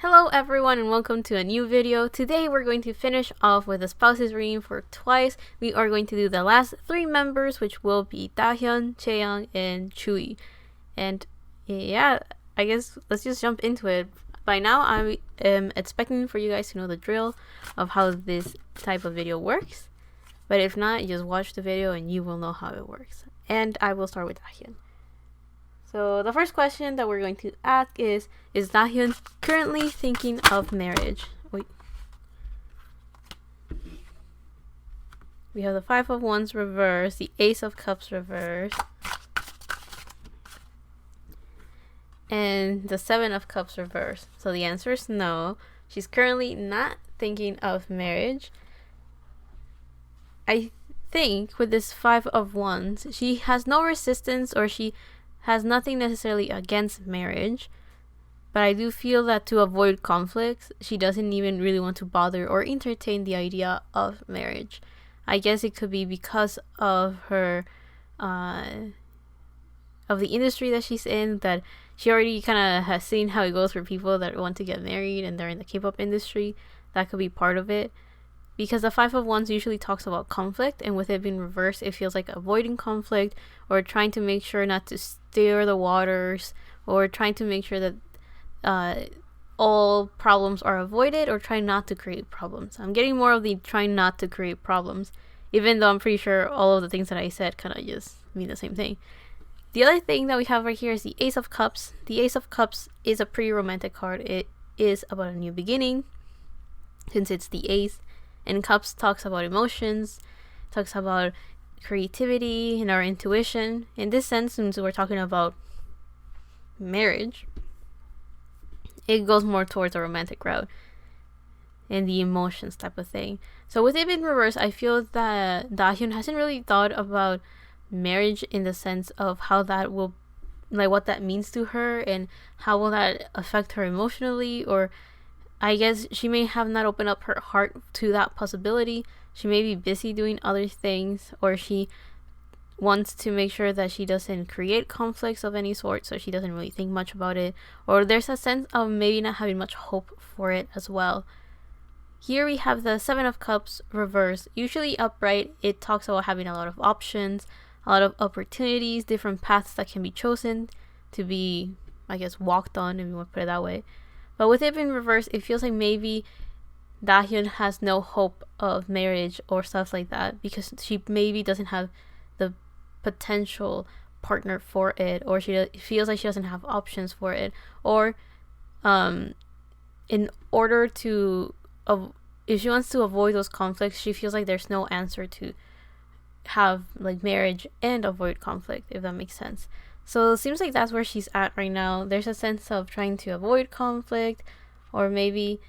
Hello everyone and welcome to a new video. Today we're going to finish off with the spouses reading for twice. We are going to do the last three members, which will be Dahyun, Chaeyoung, and Tzuyu. And yeah, I guess let's just jump into it. By now I am expecting for you guys to know the drill of how this type of video works. But if not, just watch the video and you will know how it works. And I will start with Dahyun. So the first question that we're going to ask is Dahyun currently thinking of marriage? Wait. We have the Five of Wands reverse, the Ace of Cups reverse, and the Seven of Cups reverse. So the answer is no. She's currently not thinking of marriage. I think with this Five of Wands, she has no resistance, or she has nothing necessarily against marriage, but I do feel that to avoid conflicts, she doesn't even really want to bother or entertain the idea of marriage. I guess it could be because of her of the industry that she's in, that she already kind of has seen how it goes for people that want to get married and they're in the K-pop industry. That could be part of it, because the Five of Wands usually talks about conflict, and with it being reversed, it feels like avoiding conflict or trying to make sure not to stir the waters, or trying to make sure that all problems are avoided, or trying not to create problems. I'm getting more of the trying not to create problems, even though I'm pretty sure all of the things that I said kind of just mean the same thing. The other thing that we have right here is the Ace of Cups. The Ace of Cups is a pretty romantic card. It is about a new beginning, since it's the Ace. And Cups talks about emotions, talks about creativity and our intuition. In this sense, since we're talking about marriage, it goes more towards a romantic route and the emotions type of thing. So with it in reverse, I feel that Dahyun hasn't really thought about marriage in the sense of how that will, like, what that means to her and how will that affect her emotionally, or I guess she may have not opened up her heart to that possibility. She may be busy doing other things, or she wants to make sure that she doesn't create conflicts of any sort, so she doesn't really think much about it. Or there's a sense of maybe not having much hope for it as well. Here we have the Seven of Cups reversed. Usually upright, it talks about having a lot of options, a lot of opportunities, different paths that can be chosen to be, I guess, walked on, if you want to put it that way. But with it being reversed, it feels like maybe Dahyun has no hope of marriage or stuff like that, because she maybe doesn't have the potential partner for it, or she feels like she doesn't have options for it, or in order to if she wants to avoid those conflicts, she feels like there's no answer to have like marriage and avoid conflict, if that makes sense. So it seems like that's where she's at right now. There's a sense of trying to avoid conflict, or maybe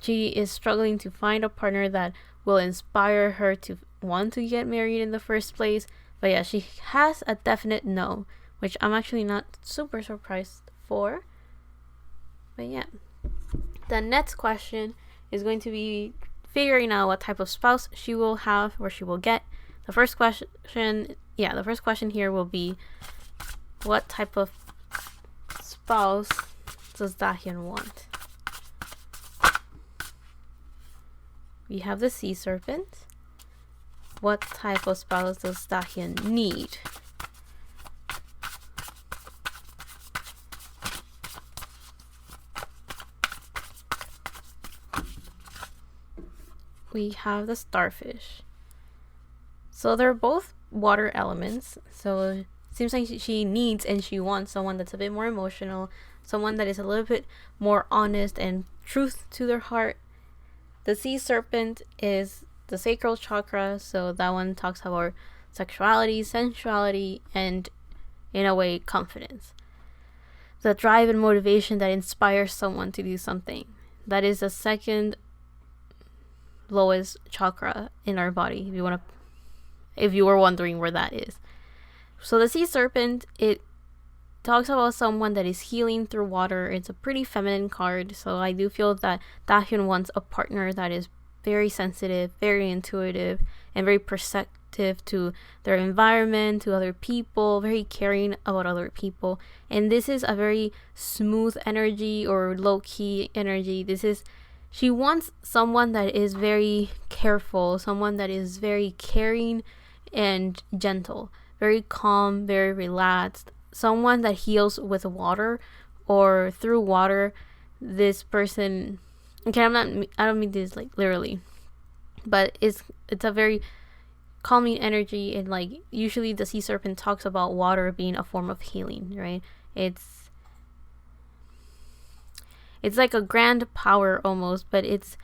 she is struggling to find a partner that will inspire her to want to get married in the first place. But yeah, she has a definite no, which I'm actually not super surprised for. But yeah, the next question is going to be figuring out what type of spouse she will have, or she will get. The first question here will be, what type of spouse does Dahyun want? We have the Sea Serpent. What type of spouse does Dahyun need? We have the Starfish. So they're both water elements, so it seems like she needs and she wants someone that's a bit more emotional, someone that is a little bit more honest and truth to their heart. The Sea Serpent is the sacral chakra, so that one talks about sexuality, sensuality, and in a way, confidence. The drive and motivation that inspires someone to do something. That is the second lowest chakra in our body, if you were wondering where that is. So the Sea Serpent, it talks about someone that is healing through water. It's a pretty feminine card, so I do feel that Dahyun wants a partner that is very sensitive, very intuitive, and very attentive to their environment, to other people, very caring about other people. And this is a very smooth energy or low-key energy. She wants someone that is very careful, someone that is very caring and gentle, very calm, very relaxed, someone that heals with water or through water. This person, okay, I don't mean this like literally, but it's a very calming energy. And like usually the sea serpent talks about water being a form of healing, right? It's like a grand power almost, but it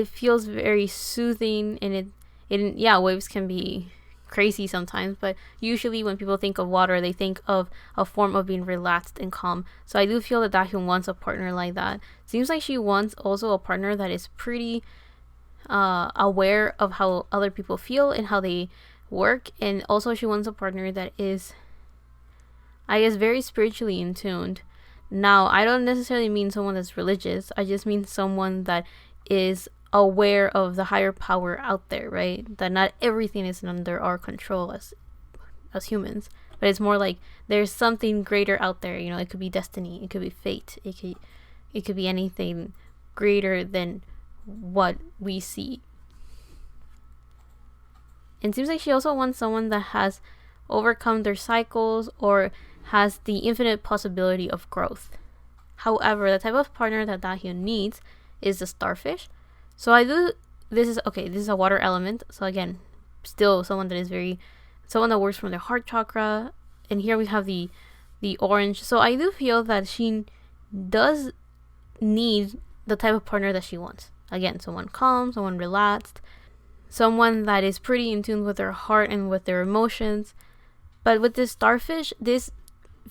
feels very soothing. And yeah, waves can be crazy sometimes, but usually when people think of water, they think of a form of being relaxed and calm. So I do feel that Dahyun wants a partner like that. Seems like she wants also a partner that is pretty aware of how other people feel and how they work. And also she wants a partner that is, I guess, very spiritually in tuned. Now, I don't necessarily mean someone that's religious. I just mean someone that is aware of the higher power out there, right? That not everything is under our control as humans, but it's more like there's something greater out there. You know, it could be destiny, it could be fate, it could be anything greater than what we see. It seems like she also wants someone that has overcome their cycles or has the infinite possibility of growth. However, the type of partner that Dahyun needs is the starfish. So this is a water element. So again, still someone that works from their heart chakra. And here we have the orange. So I do feel that she does need the type of partner that she wants. Again, someone calm, someone relaxed, someone that is pretty in tune with their heart and with their emotions. But with this starfish, this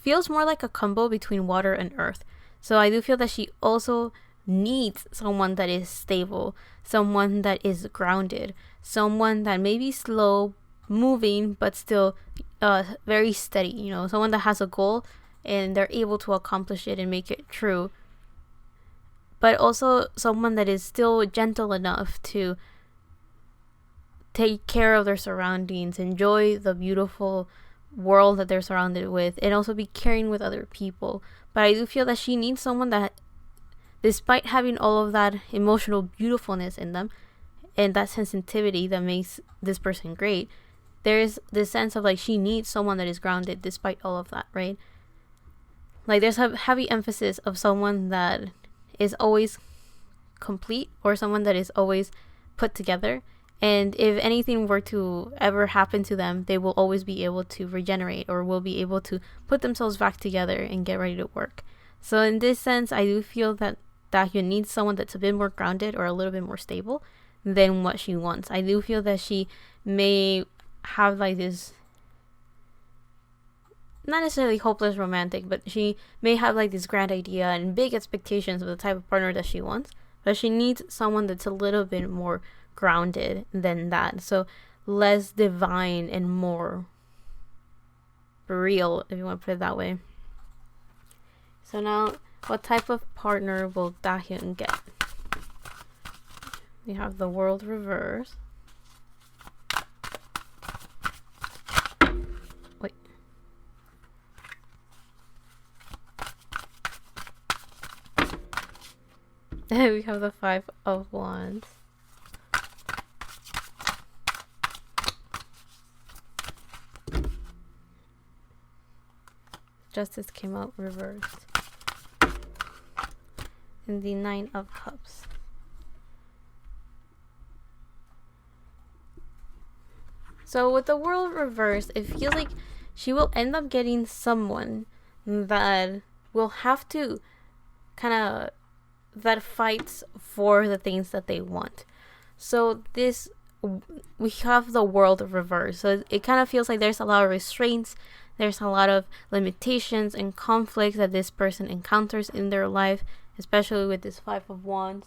feels more like a combo between water and earth. So I do feel that she also needs someone that is stable, someone that is grounded, someone that may be slow moving but still very steady, you know, someone that has a goal and they're able to accomplish it and make it true, but also someone that is still gentle enough to take care of their surroundings, enjoy the beautiful world that they're surrounded with, and also be caring with other people. But I do feel that she needs someone that, despite having all of that emotional beautifulness in them and that sensitivity that makes this person great, there's this sense of like she needs someone that is grounded despite all of that, right? Like there's a heavy emphasis of someone that is always complete or someone that is always put together. And if anything were to ever happen to them, they will always be able to regenerate or will be able to put themselves back together and get ready to work. So in this sense, I do feel that Dahyun needs someone that's a bit more grounded or a little bit more stable than what she wants. I do feel that she may have like this, not necessarily hopeless romantic, but she may have like this grand idea and big expectations of the type of partner that she wants, but she needs someone that's a little bit more grounded than that. So less divine and more real, if you want to put it that way. So now, what type of partner will Dahyun get? We have the world reverse. Wait. And we have the 5 of Wands. Justice came out reversed. And the 9 of Cups. So with the world reversed, it feels like she will end up getting someone that will have to that fights for the things that they want. So we have the world reversed. So it kind of feels like there's a lot of restraints, there's a lot of limitations and conflicts that this person encounters in their life, especially with this 5 of Wands.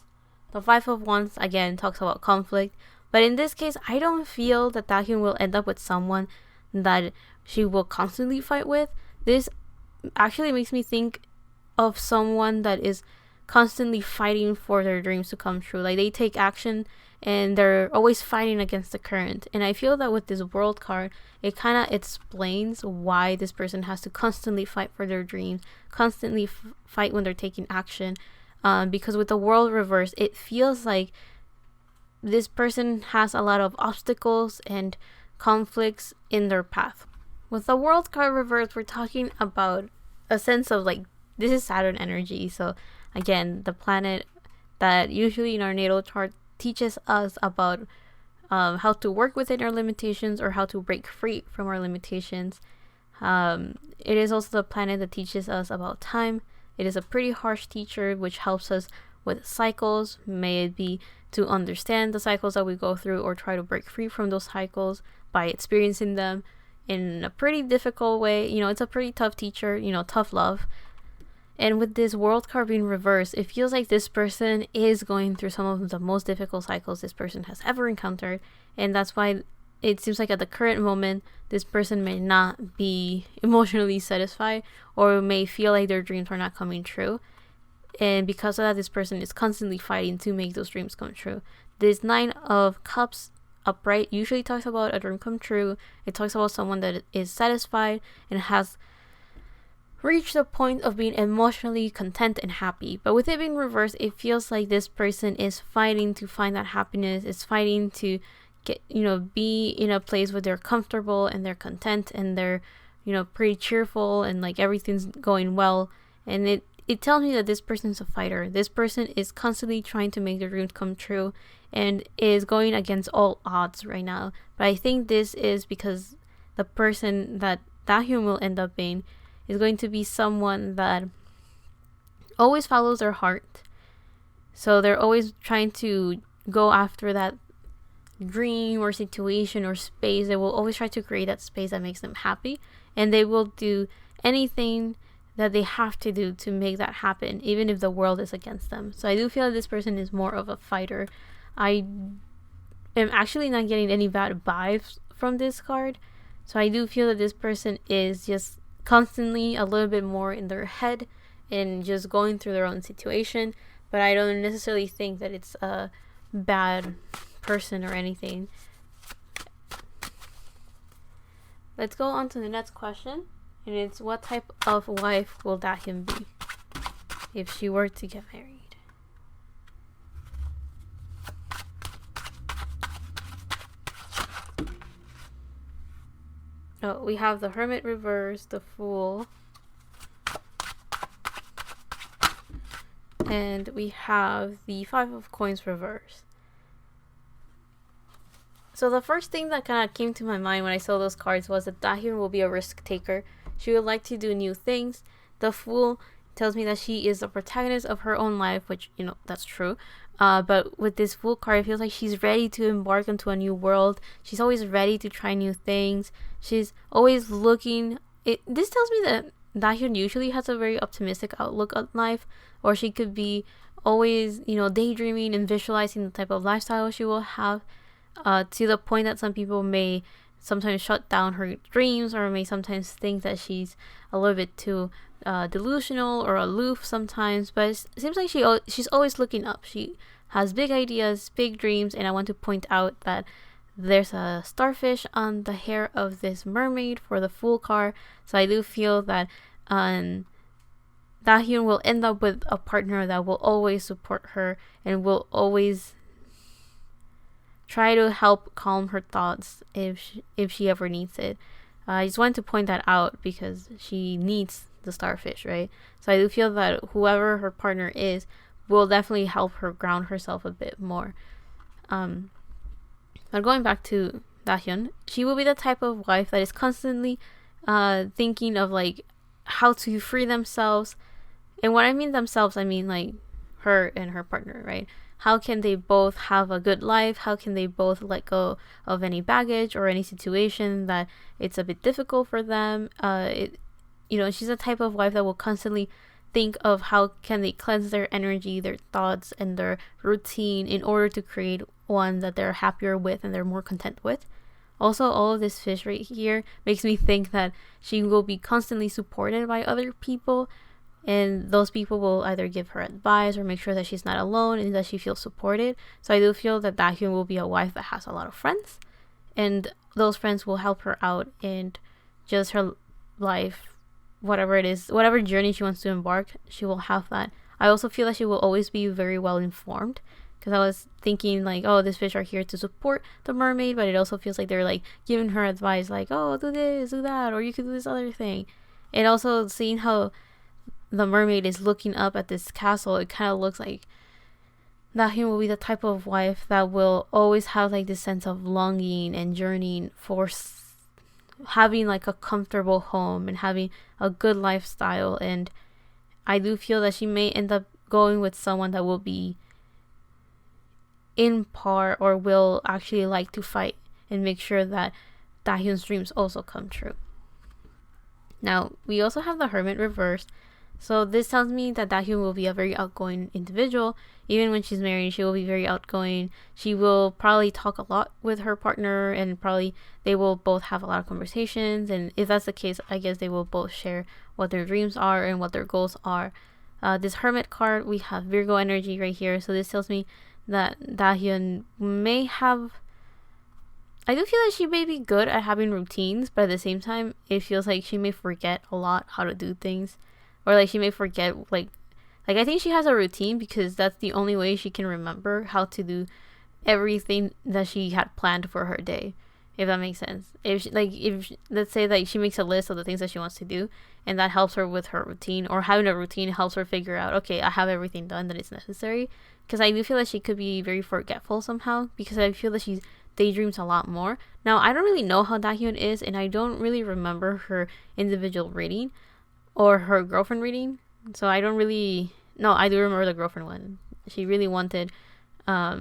The 5 of Wands, again, talks about conflict. But in this case, I don't feel that Dahyun will end up with someone that she will constantly fight with. This actually makes me think of someone that is constantly fighting for their dreams to come true. Like they take action and they're always fighting against the current. And I feel that with this world card, it kind of explains why this person has to constantly fight for their dreams, constantly fight when they're taking action. Because with the world reverse, it feels like this person has a lot of obstacles and conflicts in their path. With the world card reverse, we're talking about a sense of like, this is Saturn energy. So again, the planet that usually in our natal chart teaches us about how to work within our limitations or how to break free from our limitations. It is also the planet that teaches us about time. It is a pretty harsh teacher which helps us with cycles, may it be to understand the cycles that we go through or try to break free from those cycles by experiencing them in a pretty difficult way. You know, it's a pretty tough teacher, you know, tough love. And with this world card being reversed, it feels like this person is going through some of the most difficult cycles this person has ever encountered. And that's why it seems like at the current moment, this person may not be emotionally satisfied or may feel like their dreams are not coming true. And because of that, this person is constantly fighting to make those dreams come true. This 9 of Cups upright usually talks about a dream come true. It talks about someone that is satisfied and has reached the point of being emotionally content and happy. But with it being reversed, it feels like this person is fighting to find that happiness, is fighting to get, you know, be in a place where they're comfortable and they're content and they're, you know, pretty cheerful and like everything's going well. And it tells me that this person's a fighter. This person is constantly trying to make their dreams come true and is going against all odds right now. But I think this is because the person that Dahyun will end up being is going to be someone that always follows their heart. So they're always trying to go after that dream or situation or space. They will always try to create that space that makes them happy. And they will do anything that they have to do to make that happen, even if the world is against them. So I do feel like this person is more of a fighter. I am actually not getting any bad vibes from this card. So I do feel that this person is just constantly a little bit more in their head and just going through their own situation. But I don't necessarily think that it's a bad person or anything. Let's go on to the next question. And it's, what type of wife will Dahyun be if she were to get married? Oh, we have the Hermit reverse, the Fool, and we have the 5 of Coins reverse. So the first thing that kind of came to my mind when I saw those cards was that Dahyun will be a risk taker. She would like to do new things. The Fool tells me that she is the protagonist of her own life, which, you know, that's true. But with this Fool card, it feels like she's ready to embark into a new world. She's always ready to try new things. She's always looking. This tells me that Dahyun usually has a very optimistic outlook on life, or she could be always, you know, daydreaming and visualizing the type of lifestyle she will have, to the point that some people may sometimes shut down her dreams or may sometimes think that she's a little bit too delusional or aloof sometimes. But it seems like she's always looking up. She has big ideas, big dreams, and I want to point out that there's a starfish on the hair of this mermaid for the Fool card. So I do feel that Dahyun will end up with a partner that will always support her and will always try to help calm her thoughts if she ever needs it. I just wanted to point that out because she needs the starfish, right? So I do feel that whoever her partner is will definitely help her ground herself a bit more. But going back to Dahyun, she will be the type of wife that is constantly thinking of like how to free themselves. And when I mean themselves, I mean like her and her partner, right? How can they both have a good life? How can they both let go of any baggage or any situation that it's a bit difficult for them? You know, she's the type of wife that will constantly think of how can they cleanse their energy, their thoughts, and their routine in order to create one that they're happier with and they're more content with. Also, all of this fish right here makes me think that she will be constantly supported by other people. and those people will either give her advice or make sure that she's not alone and that she feels supported. So I do feel that Dahyun will be a wife that has a lot of friends, and those friends will help her out in just her life, whatever it is, whatever journey she wants to embark, she will have that. I also feel that she will always be very well informed, because I was thinking like, oh, these fish are here to support the mermaid, but it also feels like they're like giving her advice, like, oh, do this, do that, or you could do this other thing. And also seeing how the mermaid is looking up at this castle, it kind of looks like Dahyun will be the type of wife that will always have like this sense of longing and journeying for having like a comfortable home and having a good lifestyle. And I do feel that she may end up going with someone that will be in par or will actually like to fight and make sure that Dahyun's dreams also come true. Now, we also have the Hermit reversed. So this tells me that Dahyun will be a very outgoing individual. Even when she's married, she will be very outgoing. She will probably talk a lot with her partner, and probably they will both have a lot of conversations. And if that's the case, I guess they will both share what their dreams are and what their goals are. This Hermit card, we have Virgo energy right here. So this tells me that Dahyun may have... I do feel like she may be good at having routines, but at the same time, it feels like she may forget a lot how to do things. Or like she may forget, like I think she has a routine because that's the only way she can remember how to do everything that she had planned for her day, if that makes sense. If let's say that she makes a list of the things that she wants to do, and that helps her with her routine, or having a routine helps her figure out, okay, I have everything done that is necessary. Because I do feel that she could be very forgetful somehow, because I feel that she daydreams a lot more. Now, I don't really know how Dahyun is, and I don't really remember her individual reading or her girlfriend reading, so I don't really... No, I do remember the girlfriend one. She really wanted... I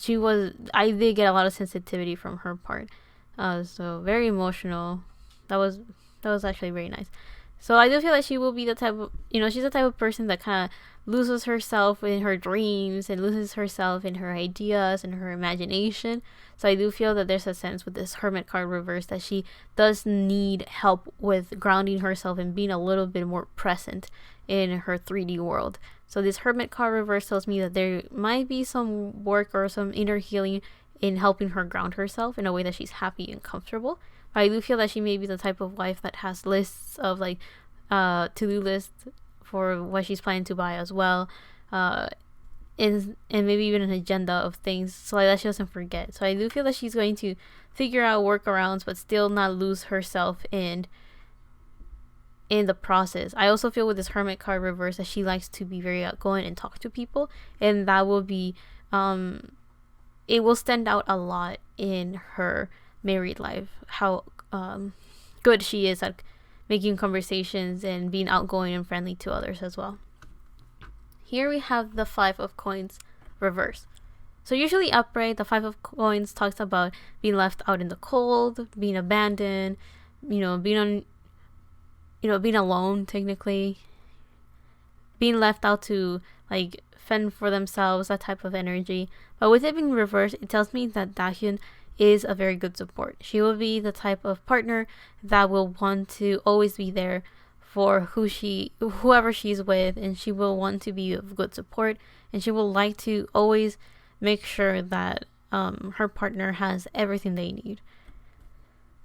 did get a lot of sensitivity from her part. So very emotional. That was actually very nice. So I do feel like she will be the type of... she's the type of person that kind of loses herself in her dreams and loses herself in her ideas and her imagination. So I do feel that there's a sense with this Hermit card reverse that she does need help with grounding herself and being a little bit more present in her 3D world. So this Hermit card reverse tells me that there might be some work or some inner healing in helping her ground herself in a way that she's happy and comfortable. But I do feel that she may be the type of wife that has lists of like to-do lists for what she's planning to buy as well, and maybe even an agenda of things so like that she doesn't forget. So I do feel that she's going to figure out workarounds but still not lose herself in the process. I also feel with this Hermit card reverse that she likes to be very outgoing and talk to people, and that will be it will stand out a lot in her married life, how good she is at making conversations and being outgoing and friendly to others as well. Here we have the 5 of Coins reverse. So usually upright, the 5 of Coins talks about being left out in the cold, being abandoned, being alone technically, being left out to like fend for themselves, that type of energy. But with it being reversed, it tells me that Dahyun is a very good support. She will be the type of partner that will want to always be there for whoever she's with, and she will want to be of good support, and she will like to always make sure that her partner has everything they need.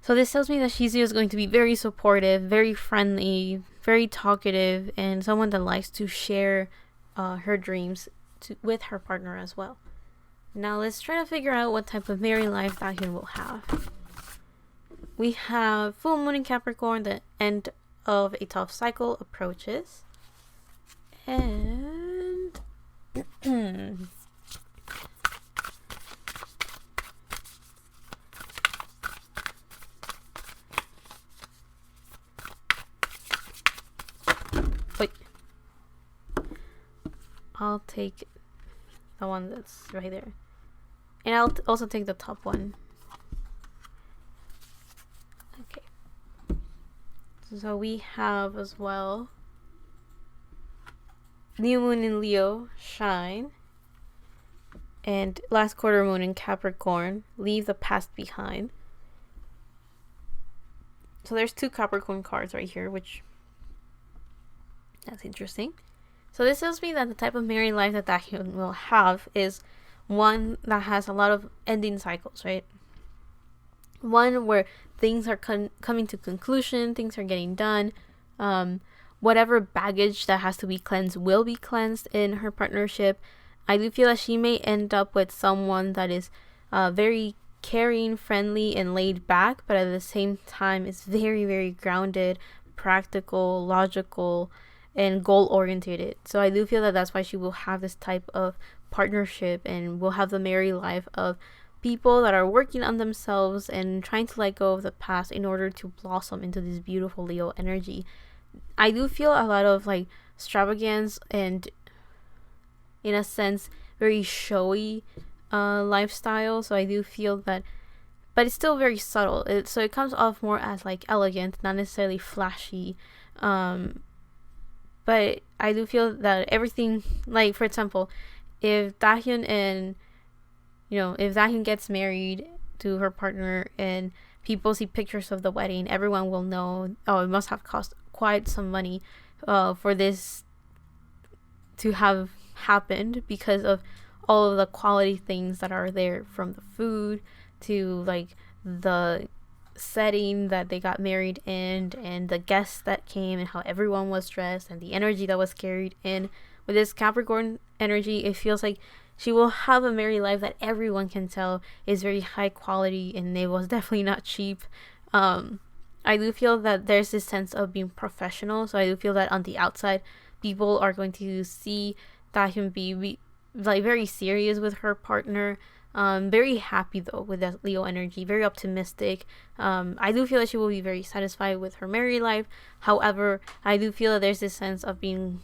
So this tells me that she's just going to be very supportive, very friendly, very talkative, and someone that likes to share her dreams with her partner as well. Now let's try to figure out what type of married life Dahyun will have. We have full moon in Capricorn, the end of a tough cycle approaches. And wait. I'll take the one that's right there. And I'll also take the top one. Okay. So we have as well new moon in Leo, shine. And last quarter moon in Capricorn, leave the past behind. So there's 2 Capricorn cards right here, which That's interesting. So this tells me that the type of married life that Dahyun will have is one that has a lot of ending cycles, right? One where things are coming to conclusion, things are getting done. Whatever baggage that has to be cleansed will be cleansed in her partnership. I do feel that she may end up with someone that is very caring, friendly, and laid back, but at the same time is very, very grounded, practical, logical, and goal oriented. So I do feel that that's why she will have this type of partnership and will have the married life of people that are working on themselves and trying to let go of the past in order to blossom into this beautiful Leo energy. I do feel a lot of like extravagance and, in a sense, very showy lifestyle. So I do feel that, but it's still very subtle. So it comes off more as like elegant, not necessarily flashy. But I do feel that everything, like for example, if Dahyun gets married to her partner and people see pictures of the wedding, everyone will know, oh, it must have cost quite some money for this to have happened, because of all of the quality things that are there, from the food to like the setting that they got married in and the guests that came and how everyone was dressed and the energy that was carried in. With this Capricorn energy, it feels like she will have a married life that everyone can tell is very high quality, and it was definitely not cheap. I do feel that there's this sense of being professional. So I do feel that on the outside, people are going to see Dahyun be like very serious with her partner. Very happy though with that Leo energy, very optimistic. I do feel that she will be very satisfied with her married life. However, I do feel that there's this sense of being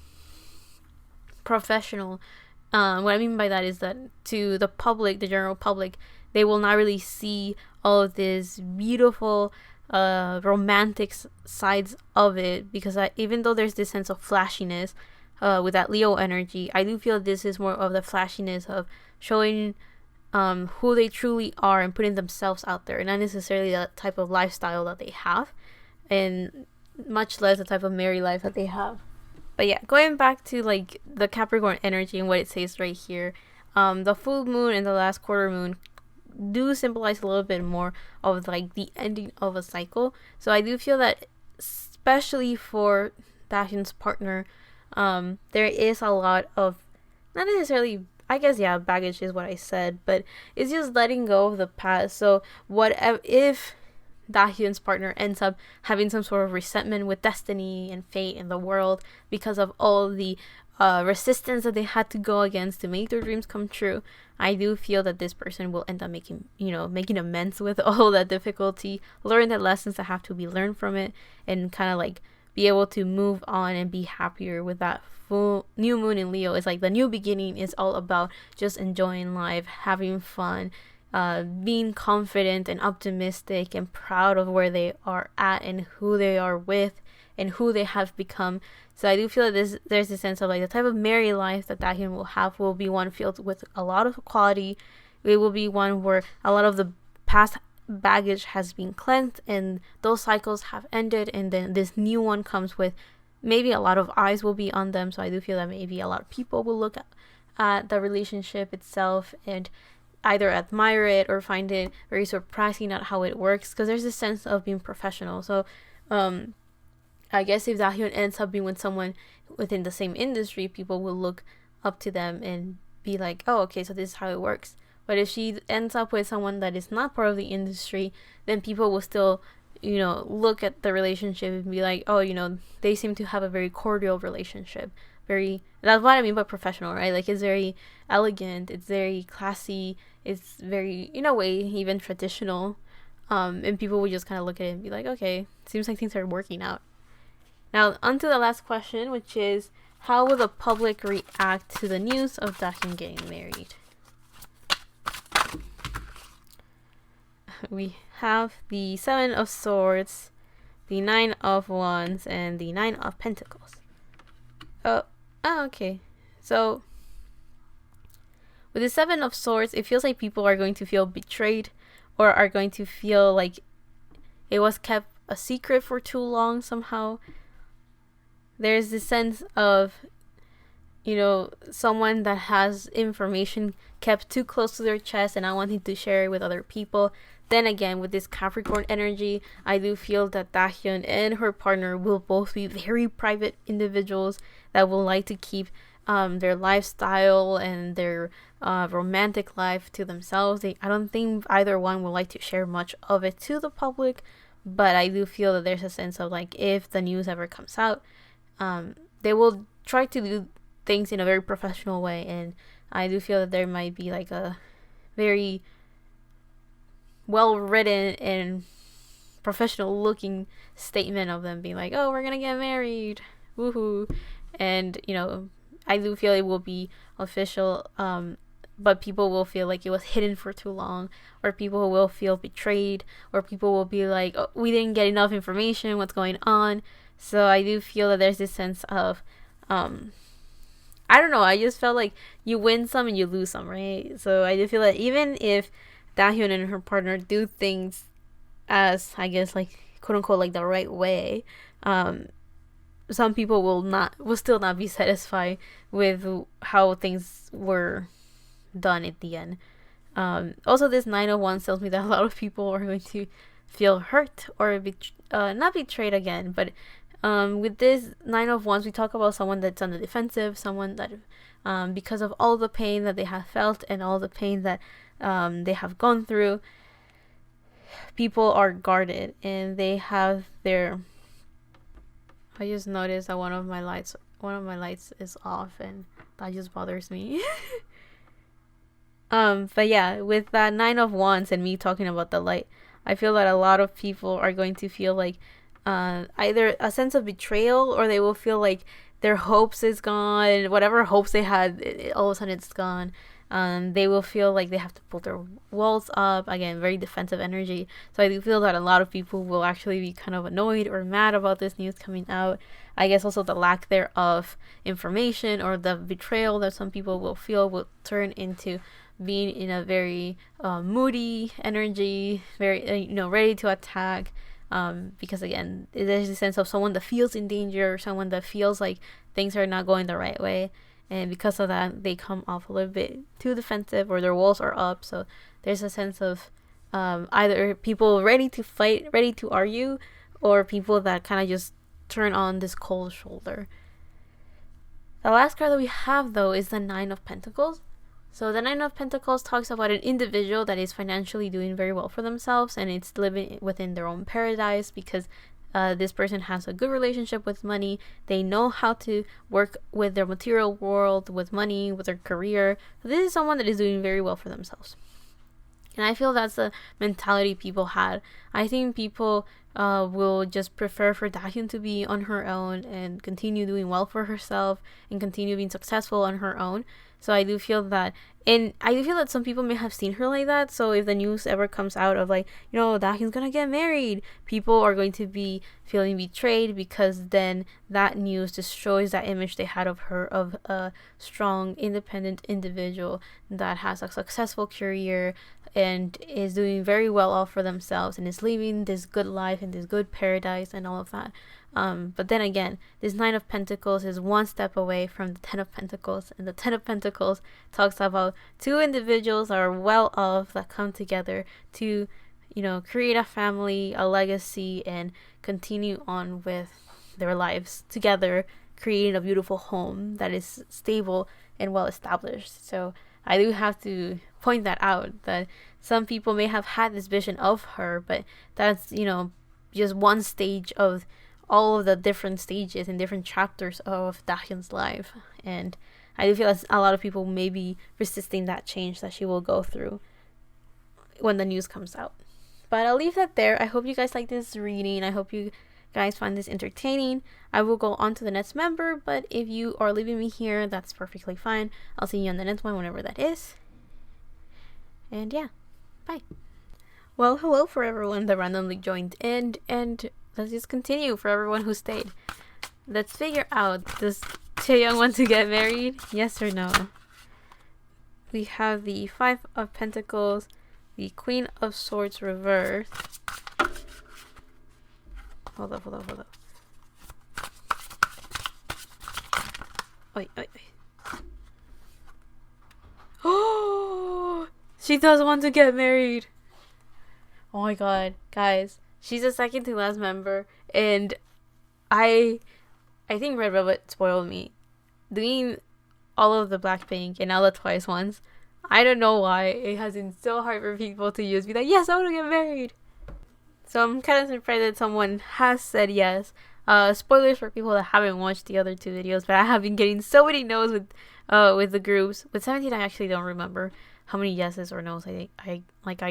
professional. What I mean by that is that to the public, the general public, they will not really see all of this beautiful romantic sides of it, because even though there's this sense of flashiness with that Leo energy, I do feel this is more of the flashiness of showing who they truly are and putting themselves out there, and not necessarily the type of lifestyle that they have, and much less the type of married life that they have. But yeah, going back to like the Capricorn energy and what it says right here, the full moon and the last quarter moon do symbolize a little bit more of like the ending of a cycle. So I do feel that, especially for Dahyun's partner, there is a lot of, not necessarily, I guess, yeah, baggage is what I said, but it's just letting go of the past. So what if Dahyun's partner ends up having some sort of resentment with destiny and fate and the world because of all the resistance that they had to go against to make their dreams come true? I do feel that this person will end up making amends with all that difficulty, learn the lessons that have to be learned from it, and kind of like be able to move on and be happier with that full new moon in Leo. It's like the new beginning is all about just enjoying life, having fun, being confident and optimistic and proud of where they are at and who they are with and who they have become. So I do feel that there's a sense of like the type of married life that Dahyun will have will be one filled with a lot of quality. It will be one where a lot of the past baggage has been cleansed and those cycles have ended, and then this new one comes with maybe a lot of eyes will be on them. So I do feel that maybe a lot of people will look at the relationship itself and either admire it or find it very surprising at how it works, because there's this sense of being professional. So I guess if Dahyun ends up being with someone within the same industry, people will look up to them and be like, oh, okay, so this is how it works. But if she ends up with someone that is not part of the industry, then people will still, look at the relationship and be like, oh, they seem to have a very cordial relationship. That's what I mean by professional, right? Like, it's very elegant, it's very classy, it's very, in a way, even traditional. And people would just kind of look at it and be like, okay, seems like things are working out. Now, on to the last question, which is, how will the public react to the news of Dahyun getting married? We have the 7 of Swords, the 9 of Wands, and the 9 of Pentacles. Okay. So, with the 7 of Swords, it feels like people are going to feel betrayed or are going to feel like it was kept a secret for too long somehow. there's this sense of, someone that has information kept too close to their chest and not wanting to share it with other people. Then again, with this Capricorn energy, I do feel that Dahyun and her partner will both be very private individuals that will like to keep their lifestyle and their romantic life to themselves. I don't think either one will like to share much of it to the public, but I do feel that there's a sense of like, if the news ever comes out, they will try to do things in a very professional way, and I do feel that there might be like a very well written and professional looking statement of them being like, oh, we're gonna get married, woohoo. And I do feel it will be official, but people will feel like it was hidden for too long, or people will feel betrayed, or people will be like, oh, we didn't get enough information, what's going on. So I do feel that there's this sense of I don't know, I just felt like you win some and you lose some, right? So I do feel that even if Dahyun and her partner do things as, I guess, like, quote unquote, like the right way, some people will still not be satisfied with how things were done at the end. Also, this 9 of Wands tells me that a lot of people are going to feel hurt or not betrayed again, but with this 9 of Wands, we talk about someone that's on the defensive, someone that because of all the pain that they have felt and all the pain that they have gone through, people are guarded and they have their... I just noticed that one of my lights is off, and that just bothers me. But yeah, with that 9 of Wands and me talking about the light, I feel that a lot of people are going to feel like either a sense of betrayal, or they will feel like their hopes is gone. Whatever hopes they had, all of a sudden it's gone. They will feel like they have to pull their walls up. Again, very defensive energy. So I do feel that a lot of people will actually be kind of annoyed or mad about this news coming out. I guess also the lack thereof information, or the betrayal that some people will feel, will turn into being in a very moody energy, very ready to attack. Because again, there's a sense of someone that feels in danger, or someone that feels like things are not going the right way, and because of that, they come off a little bit too defensive, or their walls are up. So there's a sense of either people ready to fight, ready to argue, or people that kind of just turn on this cold shoulder. The last card that we have, though, is the 9 of Pentacles. So the 9 of Pentacles talks about an individual that is financially doing very well for themselves, and it's living within their own paradise because this person has a good relationship with money. They know how to work with their material world, with money, with their career. So this is someone that is doing very well for themselves. And I feel that's the mentality people had. I think people will just prefer for Dahyun to be on her own and continue doing well for herself and continue being successful on her own. So I do feel that, and I do feel that some people may have seen her like that. So if the news ever comes out of like, Dahyun's gonna get married, people are going to be feeling betrayed, because then that news destroys that image they had of her, of a strong, independent individual that has a successful career and is doing very well off for themselves and is living this good life in this good paradise and all of that. But then again, this 9 of Pentacles is one step away from the 10 of Pentacles, and the 10 of Pentacles talks about two individuals that are well off, that come together to, create a family, a legacy, and continue on with their lives together, creating a beautiful home that is stable and well established. So I do have to point that out, that some people may have had this vision of her, but that's, just one stage of all of the different stages and different chapters of Dahyun's life. And I do feel that a lot of people may be resisting that change that she will go through when the news comes out. But I'll leave that there. I hope you guys like this reading. I hope you guys find this entertaining. I will go on to the next member, but if you are leaving me here, that's perfectly fine. I'll see you on the next one, whenever that is. And yeah, bye. Well, hello for everyone that randomly joined in, and let's just continue for everyone who stayed. Let's figure out, does Chaeyoung want to get married? Yes or no? We have the 5 of Pentacles, the Queen of Swords reversed. Hold up. Oi, oi, oi. Oh, she does want to get married. Oh my god, guys, she's the second to last member, and I think Red Velvet spoiled me. Doing all of the Blackpink and now the Twice ones, I don't know why it has been so hard for people to use. Be like, yes, I want to get married. So I'm kind of surprised that someone has said yes. Spoilers for people that haven't watched the other two videos, but I have been getting so many no's with the groups. With 17, I actually don't remember how many yeses or no's I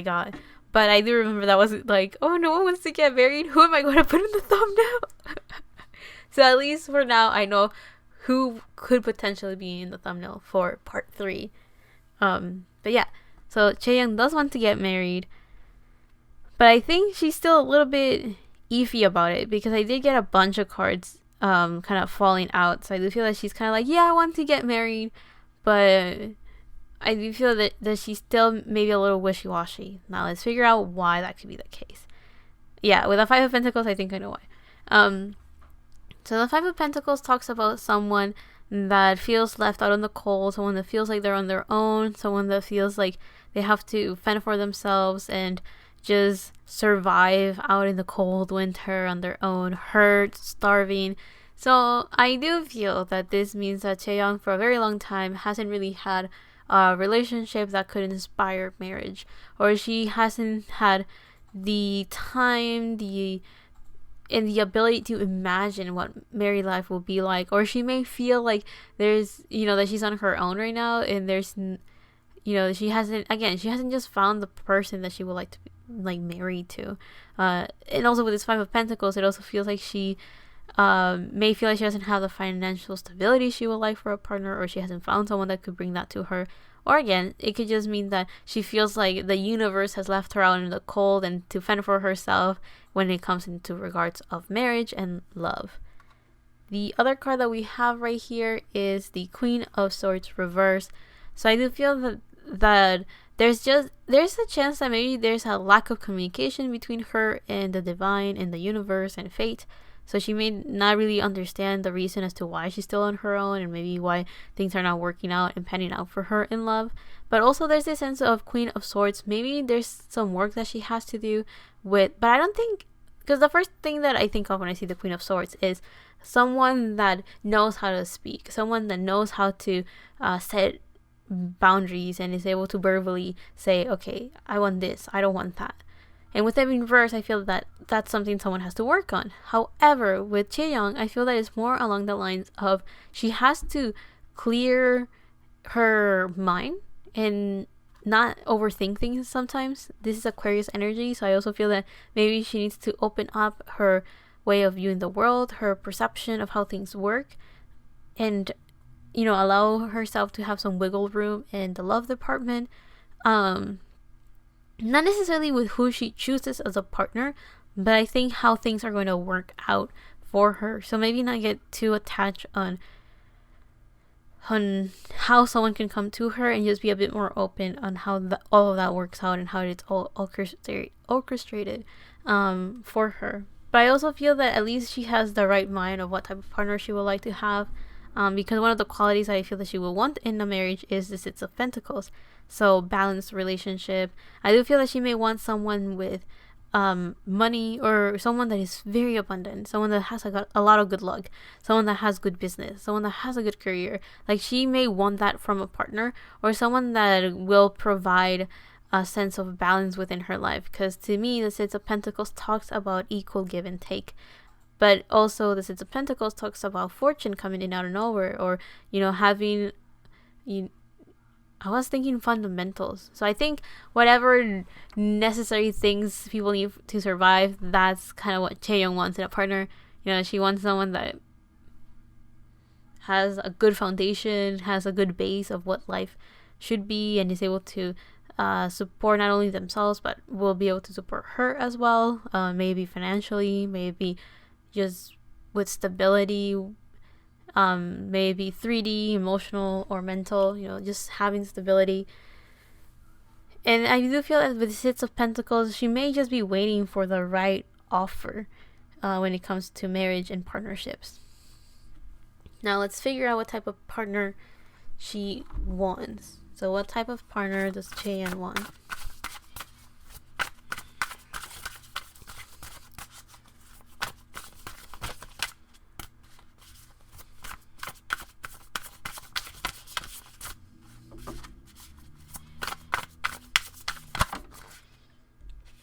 got. But I do remember that was like, oh, no one wants to get married. Who am I going to put in the thumbnail? So at least for now, I know who could potentially be in the thumbnail for part 3. But yeah, so Chaeyoung does want to get married, but I think she's still a little bit iffy about it because I did get a bunch of cards kind of falling out. So I do feel that she's kind of like, yeah, I want to get married, but I do feel that she's still maybe a little wishy-washy. Now let's figure out why that could be the case. Yeah, with the Five of Pentacles, I think I know why. So the Five of Pentacles talks about someone that feels left out in the cold, someone that feels like they're on their own, someone that feels like they have to fend for themselves and just survive out in the cold winter on their own, hurt, starving. So I do feel that this means that Chaeyoung for a very long time hasn't really had a relationship that could inspire marriage, or she hasn't had the time, and the ability to imagine what married life will be like, or she may feel like there's, that she's on her own right now, and there's, she hasn't just found the person that she would like to be like married to. And also with this Five of Pentacles, it also feels like she may feel like she doesn't have the financial stability she would like for a partner, or she hasn't found someone that could bring that to her. Or again, it could just mean that she feels like the universe has left her out in the cold and to fend for herself when it comes into regards of marriage and love. The other card that we have right here is the Queen of Swords reverse. So I do feel that there's a chance that maybe there's a lack of communication between her and the divine and the universe and fate. So she may not really understand the reason as to why she's still on her own, and maybe why things are not working out and panning out for her in love. But also there's this sense of Queen of Swords. Maybe there's some work that she has to do with, but I don't think, because the first thing that I think of when I see the Queen of Swords is someone that knows how to speak, someone that knows how to set boundaries and is able to verbally say, okay, I want this, I don't want that. And with them in reverse, I feel that that's something someone has to work on. However, with Chaeyoung, I feel that it's more along the lines of she has to clear her mind and not overthink things sometimes. This is Aquarius energy, so I also feel that maybe she needs to open up her way of viewing the world, her perception of how things work, and allow herself to have some wiggle room in the love department. Not necessarily with who she chooses as a partner, but I think how things are going to work out for her. So maybe not get too attached on how someone can come to her, and just be a bit more open on how all of that works out and how it's all orchestrated for her. But I also feel that at least she has the right mind of what type of partner she would like to have, because one of the qualities that I feel that she will want in a marriage is the Six of Pentacles. So balanced relationship. I do feel that she may want someone with money, or someone that is very abundant, someone that has a lot of good luck, someone that has good business, someone that has a good career. Like she may want that from a partner, or someone that will provide a sense of balance within her life. Because to me, the Six of Pentacles talks about equal give and take. But also the Six of Pentacles talks about fortune coming in out of nowhere, or having I was thinking fundamentals. So I think whatever necessary things people need to survive, that's kind of what Chaeyoung wants in a partner. She wants someone that has a good foundation, has a good base of what life should be, and is able to support not only themselves, but will be able to support her as well. Maybe financially, maybe just with stability, maybe 3D, emotional or mental, just having stability. And I do feel that with the Six of Pentacles, she may just be waiting for the right offer when it comes to marriage and partnerships. Now let's figure out what type of partner she wants. So what type of partner does Chaeyoung want?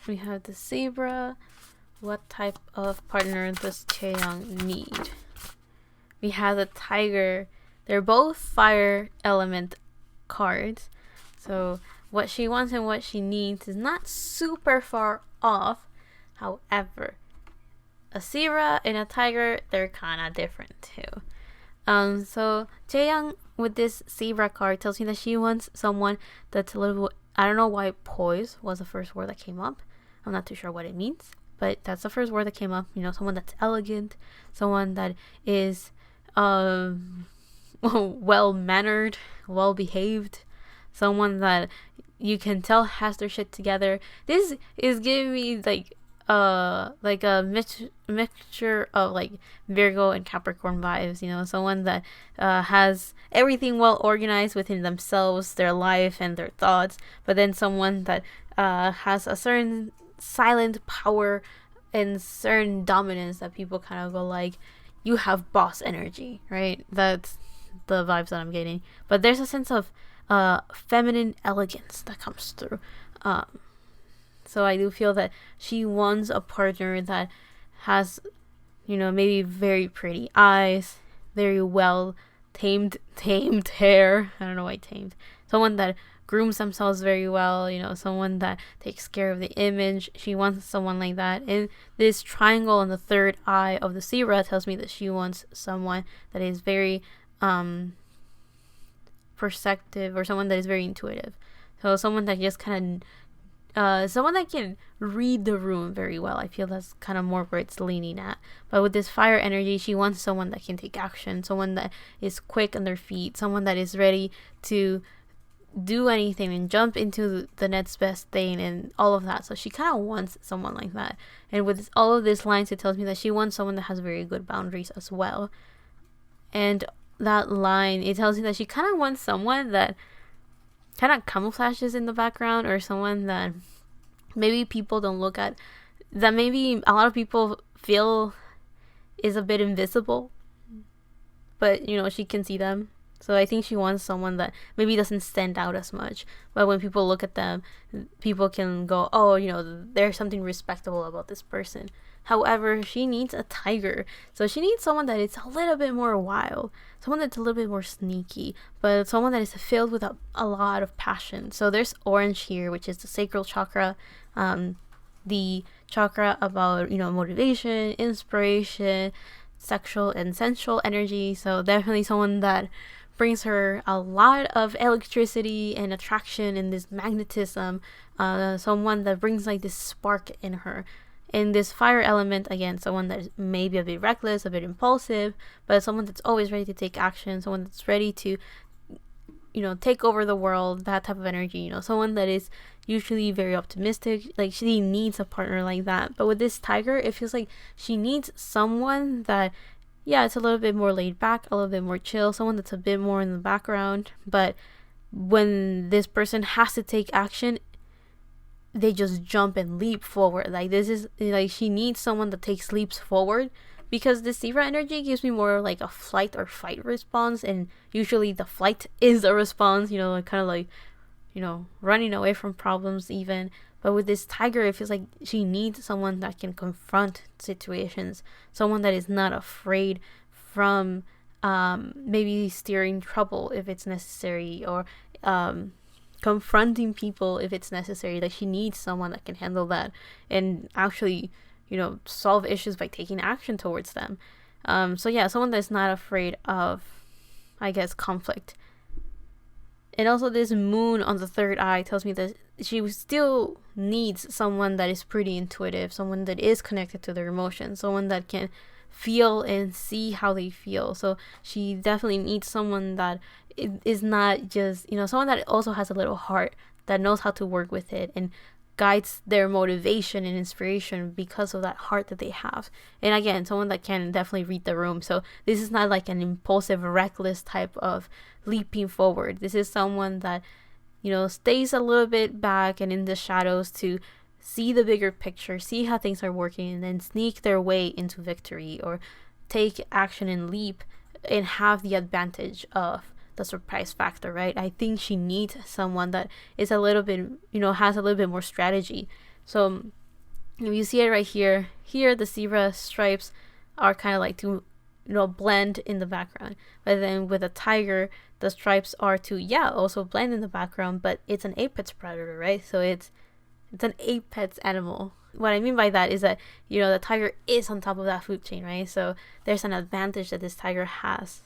We have the zebra. What type of partner does Chaeyoung need? We have the tiger. They're both fire element cards. So what she wants and what she needs is not super far off. However, a zebra and a tiger, they're kind of different too. So Chaeyoung with this zebra card tells me that she wants someone that's a little, I don't know why poise was the first word that came up. I'm not too sure what it means, but that's the first word that came up. You know, someone that's elegant, someone that is well mannered, well behaved, someone that you can tell has their shit together. This is giving me like a mixture of like Virgo and Capricorn vibes, you know, someone that has everything well organized within themselves, their life and their thoughts, but then someone that has a certain silent power and certain dominance that people kind of go like, you have boss energy, right? That's the vibes that I'm getting. But there's a sense of feminine elegance that comes through. So I do feel that she wants a partner that has, you know, maybe very pretty eyes, very well tamed hair. I don't know why tamed. Someone that grooms themselves very well, you know, someone that takes care of the image. She wants someone like that. And this triangle on the third eye of the zebra tells me that she wants someone that is very perceptive, or someone that is very intuitive. So someone that just kind of someone that can read the room very well. I feel that's kind of more where it's leaning at. But with this fire energy, she wants someone that can take action, someone that is quick on their feet, someone that is ready to do anything and jump into the next best thing and all of that. So she kind of wants someone like that. And with all of these lines, it tells me that she wants someone that has very good boundaries as well. And that line, it tells me that she kind of wants someone that kind of camouflages in the background, or someone that maybe people don't look at, that maybe a lot of people feel is a bit invisible, but you know, she can see them. So I think she wants someone that maybe doesn't stand out as much, but when people look at them, people can go, oh, you know, there's something respectable about this person. However, she needs a tiger. So she needs someone that is a little bit more wild, someone that's a little bit more sneaky, but someone that is filled with a lot of passion. So there's orange here, which is the sacral chakra, the chakra about, you know, motivation, inspiration, sexual and sensual energy. So definitely someone that brings her a lot of electricity and attraction and this magnetism, someone that brings like this spark in her. In this fire element, again, someone that is maybe a bit reckless, a bit impulsive, but someone that's always ready to take action, someone that's ready to, you know, take over the world, that type of energy, you know, someone that is usually very optimistic. Like, she needs a partner like that. But with this tiger, it feels like she needs someone that, yeah, it's a little bit more laid back, a little bit more chill, someone that's a bit more in the background, but when this person has to take action, they just jump and leap forward. Like, this is like, she needs someone that takes leaps forward, because the zebra energy gives me more like a flight or fight response, and usually the flight is a response, you know, like kind of like, you know, running away from problems even. But with this tiger, it feels like she needs someone that can confront situations, someone that is not afraid from maybe steering trouble if it's necessary, or confronting people if it's necessary. Like, she needs someone that can handle that and actually, you know, solve issues by taking action towards them. So yeah, someone that's not afraid of, I guess, conflict. And also this moon on the third eye tells me that she still needs someone that is pretty intuitive, someone that is connected to their emotions, someone that can feel and see how they feel. So she definitely needs someone that is not just, you know, someone that also has a little heart, that knows how to work with it and guides their motivation and inspiration because of that heart that they have. And again, someone that can definitely read the room. So this is not like an impulsive, reckless type of leaping forward. This is someone that, you know, stays a little bit back and in the shadows to see the bigger picture, see how things are working, and then sneak their way into victory or take action and leap and have the advantage of the surprise factor, right? I think she needs someone that is a little bit, you know, has a little bit more strategy. So if you see it right here, the zebra stripes are kind of like to, you know, blend in the background. But then with a tiger, the stripes are to, also blend in the background, but it's an apex predator, right? So it's an apex animal. What I mean by that is that, you know, the tiger is on top of that food chain, right? So there's an advantage that this tiger has.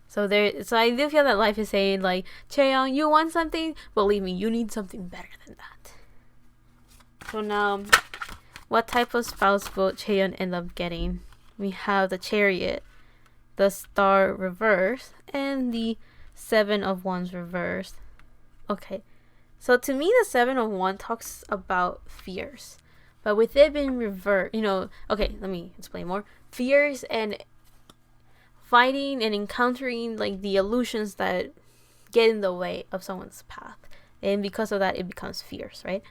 So I do feel that life is saying, like, Chaeyoung, you want something? Believe me, you need something better than that. So now, what type of spouse will Chaeyoung end up getting? We have the Chariot, the Star reversed, and the Seven of Wands reversed. Okay, so to me, the Seven of Wands talks about fears. But with it being reversed, you know, okay, let me explain more. Fears and fighting and encountering like the illusions that get in the way of someone's path, and because of that it becomes fierce, right?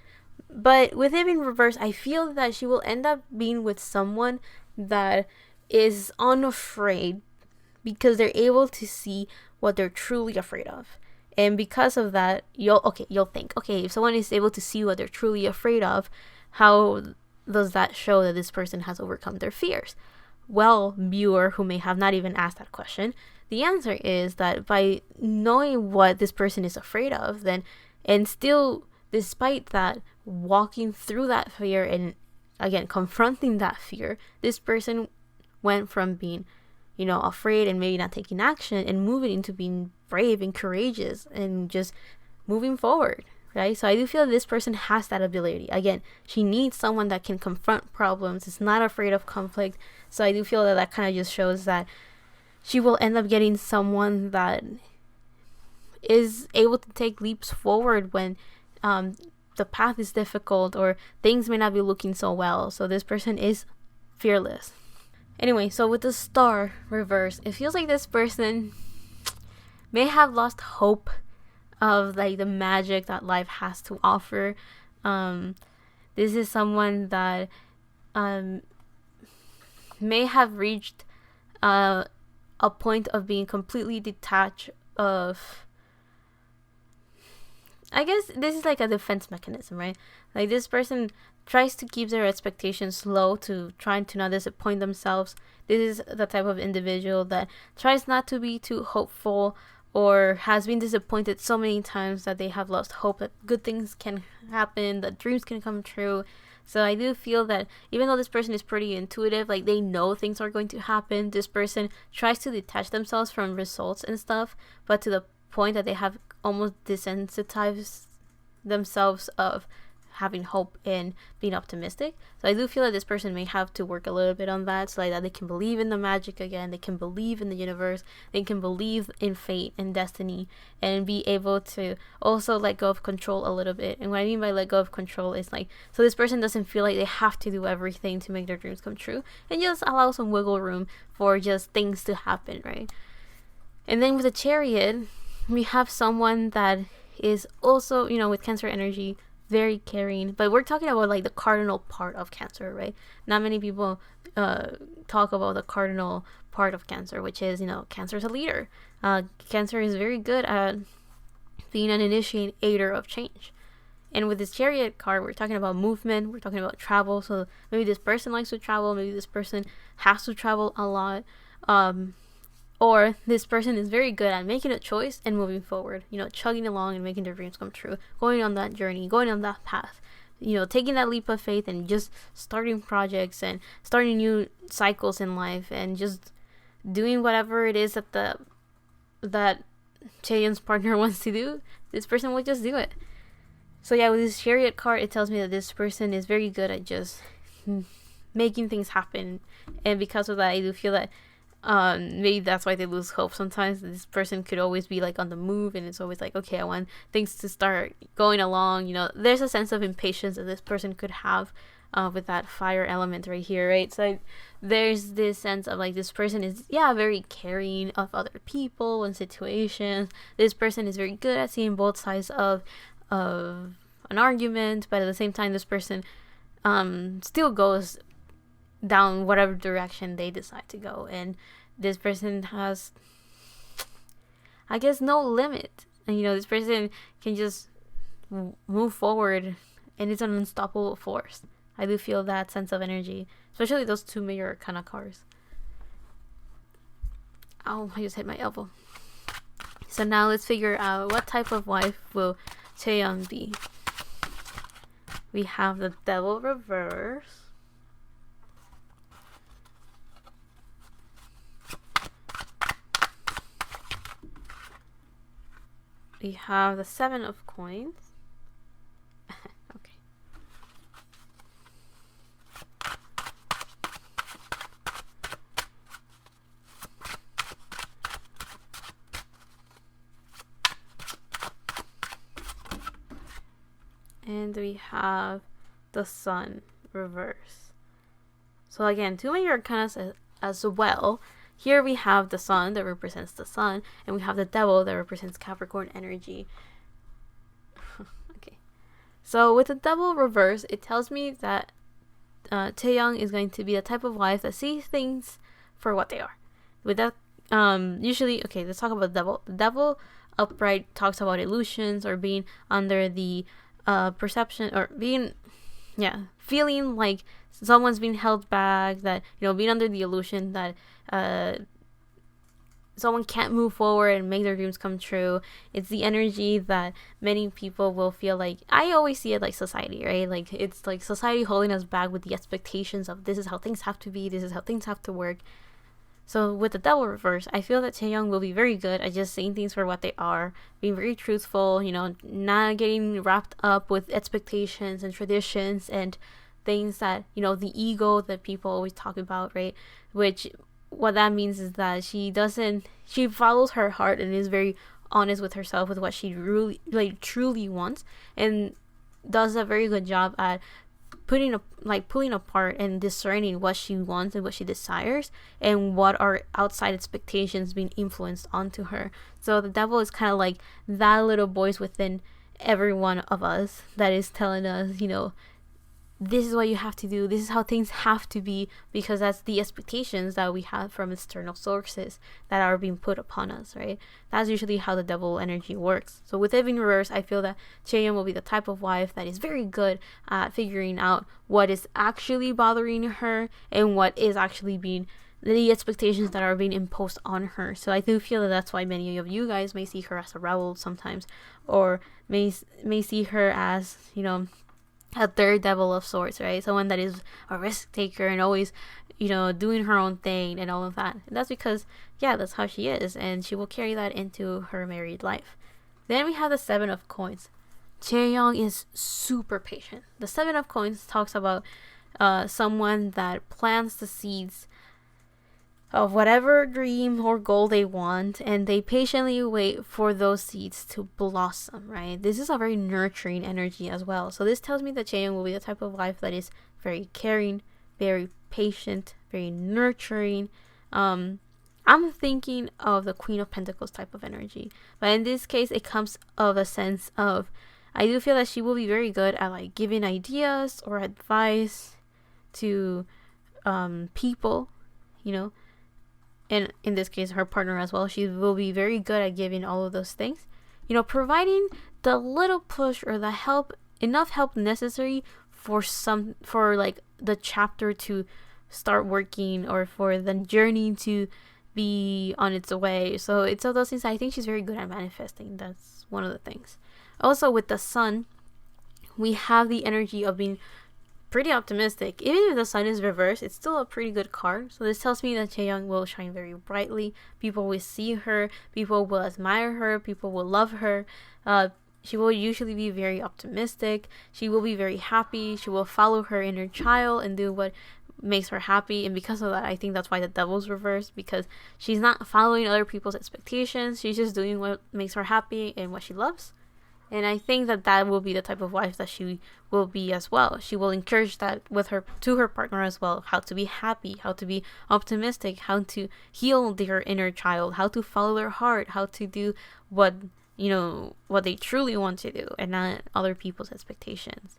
But with it being reversed, I feel that she will end up being with someone that is unafraid because they're able to see what they're truly afraid of. And because of that, you'll think, okay, if someone is able to see what they're truly afraid of, how does that show that this person has overcome their fears? Well, viewer who may have not even asked that question, the answer is that by knowing what this person is afraid of, then, and still, despite that, walking through that fear and again confronting that fear, this person went from being, you know, afraid and maybe not taking action and moving into being brave and courageous and just moving forward, right? So I do feel that this person has that ability. Again, she needs someone that can confront problems, is not afraid of conflict. So I do feel that kind of just shows that she will end up getting someone that is able to take leaps forward when the path is difficult or things may not be looking so well. So this person is fearless. Anyway, so with the Star reverse, it feels like this person may have lost hope of like the magic that life has to offer. This is someone that may have reached a point of being completely detached of, I guess this is like a defense mechanism, right? Like this person tries to keep their expectations low to trying to not disappoint themselves. This is the type of individual that tries not to be too hopeful or has been disappointed so many times that they have lost hope that good things can happen, that dreams can come true. So I do feel that even though this person is pretty intuitive, like they know things are going to happen, this person tries to detach themselves from results and stuff, but to the point that they have almost desensitized themselves of having hope and being optimistic. So I do feel that this person may have to work a little bit on that, so like that they can believe in the magic again, they can believe in the universe, they can believe in fate and destiny, and be able to also let go of control a little bit. And what I mean by let go of control is like, so this person doesn't feel like they have to do everything to make their dreams come true, and just allow some wiggle room for just things to happen, right? And then with the Chariot, we have someone that is also, you know, with Cancer energy, very caring, but we're talking about like the cardinal part of Cancer, right? Not many people talk about the cardinal part of Cancer, which is, you know, Cancer is a leader. Cancer is very good at being an initiator of change. And with this Chariot card, we're talking about movement, we're talking about travel. So maybe this person likes to travel, maybe this person has to travel a lot, or this person is very good at making a choice and moving forward, you know, chugging along and making their dreams come true, going on that journey, going on that path, you know, taking that leap of faith and just starting projects and starting new cycles in life and just doing whatever it is that Chaeyoung's partner wants to do. This person will just do it. So yeah, with this Chariot card, it tells me that this person is very good at just making things happen. And because of that, I do feel that maybe that's why they lose hope sometimes. This person could always be like on the move, and it's always like, okay, I want things to start going along. There's a sense of impatience that this person could have with that fire element right here, right? So there's this sense of like, this person is very caring of other people and situations. This person is very good at seeing both sides of an argument, but at the same time, this person still goes down whatever direction they decide to go, and this person has, I guess, no limit, and this person can just move forward, and it's an unstoppable force. I do feel that sense of energy, especially those two major kind of cars. Oh, I just hit my elbow. So now let's figure out what type of wife will Chaeyoung be. We have the Devil reverse. We have the 7 of coins. Okay. And we have the Sun reverse. So again, two major arcanas as well. Here we have the Sun that represents the Sun, and we have the Devil that represents Capricorn energy. Okay. So with the Devil reverse, it tells me that Chaeyoung is going to be the type of wife that sees things for what they are. With that, usually, okay, let's talk about the Devil. The Devil upright talks about illusions, or being under the perception, or feeling like someone's being held back, that being under the illusion that someone can't move forward and make their dreams come true. It's the energy that many people will feel like, I always see it like society, right? Like, it's like society holding us back with the expectations of, this is how things have to be, this is how things have to work. So with the Devil reverse, I feel that Chaeyoung will be very good at just saying things for what they are, being very truthful, not getting wrapped up with expectations and traditions and things that, the ego that people always talk about, right? Which, what that means is that she follows her heart and is very honest with herself, with what she really, truly wants, and does a very good job at pulling apart and discerning what she wants and what she desires, and what are outside expectations being influenced onto her. So the Devil is kind of like that little voice within every one of us that is telling us, this is what you have to do, this is how things have to be, because that's the expectations that we have from external sources that are being put upon us, right? That's usually how the Devil energy works. So with it in reverse, I feel that Chaeyoung will be the type of wife that is very good at figuring out what is actually bothering her and what is actually being the expectations that are being imposed on her. So I do feel that that's why many of you guys may see her as a rebel sometimes, or may see her as, a third devil of sorts, right? Someone that is a risk taker and always, doing her own thing and all of that. And that's because, that's how she is, and she will carry that into her married life. Then we have the 7 of coins. Chaeyoung is super patient. The 7 of coins talks about someone that plants the seeds of whatever dream or goal they want, and they patiently wait for those seeds to blossom, right? This is a very nurturing energy as well. So this tells me that Chaeyoung will be the type of wife that is very caring, very patient, very nurturing. I'm thinking of the Queen of Pentacles type of energy, but in this case, it comes of a sense of, I do feel that she will be very good at like giving ideas or advice to people, and in this case her partner as well. She will be very good at giving all of those things, providing the little push or the enough help necessary for like the chapter to start working, or for the journey to be on its way. So it's all those things. I think she's very good at manifesting. That's one of the things. Also with the Sun, we have the energy of being pretty optimistic. Even if the Sun is reversed, it's still a pretty good card. So this tells me that Chaeyoung will shine very brightly. People will see her, people will admire her, people will love her. She will usually be very optimistic. She will be very happy. She will follow her inner child and do makes her happy, and because of that, I think that's why the devil's reversed, because she's not following other people's expectations. She's just doing what makes her happy and what she loves. And I think that that will be the type of wife that she will be as well. She will encourage that with her to her partner as well, how to be happy, how to be optimistic, how to heal their inner child, how to follow their heart, how to do what what they truly want to do and not other people's expectations.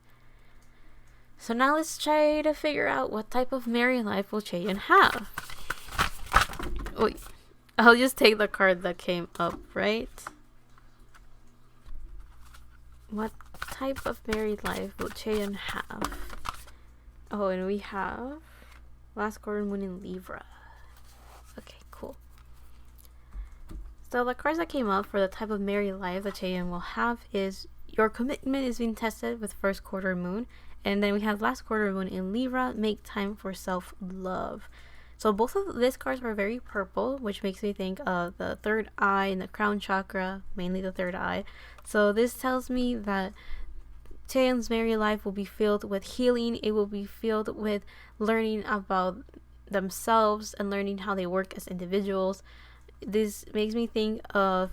So now let's try to figure out what type of married life will Chaeyoung have. Wait, I'll just take the card that came up, right? What type of married life will Chaeyoung have? Oh, and we have last quarter moon in Libra. Okay, cool. So the cards that came up for the type of married life that Chaeyoung will have is your commitment is being tested with first quarter moon. And then we have last quarter moon in Libra, make time for self-love. So both of these cards are very purple, which makes me think of the third eye and the crown chakra, mainly the third eye. So this tells me that Chaeyoung's married life will be filled with healing. It will be filled with learning about themselves and learning how they work as individuals. This makes me think of,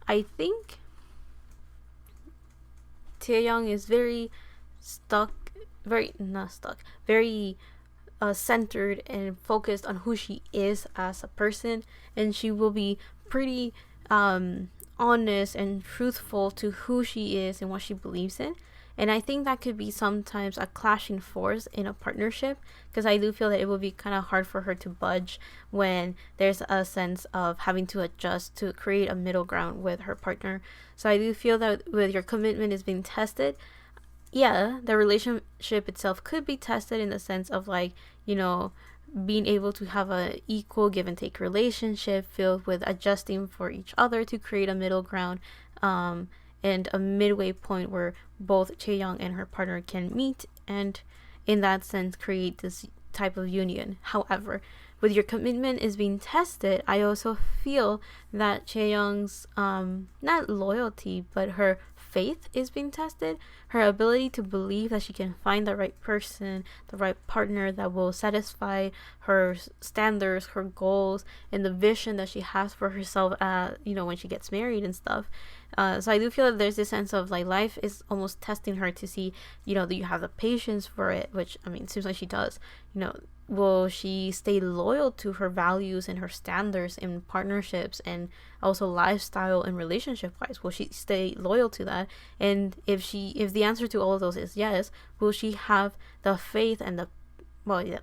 I think Chaeyoung is very centered and focused on who she is as a person, and she will be pretty honest and truthful to who she is and what she believes in. And I think that could be sometimes a clashing force in a partnership, because I do feel that it will be kind of hard for her to budge when there's a sense of having to adjust to create a middle ground with her partner. So I do feel that with your commitment is being tested, yeah, the relationship itself could be tested in the sense of being able to have a equal give and take relationship filled with adjusting for each other to create a middle ground, and a midway point where both Chaeyoung and her partner can meet and in that sense create this type of union. However, with your commitment is being tested, I also feel that Chaeyoung's not loyalty but her faith is being tested. Her ability to believe that she can find the right person, the right partner that will satisfy her standards, her goals, and the vision that she has for herself when she gets married and stuff. So I do feel that there's this sense of life is almost testing her to see, do you have the patience for it? Which, I mean, it seems like she does. Will she stay loyal to her values and her standards in partnerships and also lifestyle and relationship wise? Will she stay loyal to that? And if the answer to all of those is yes, will she have the faith and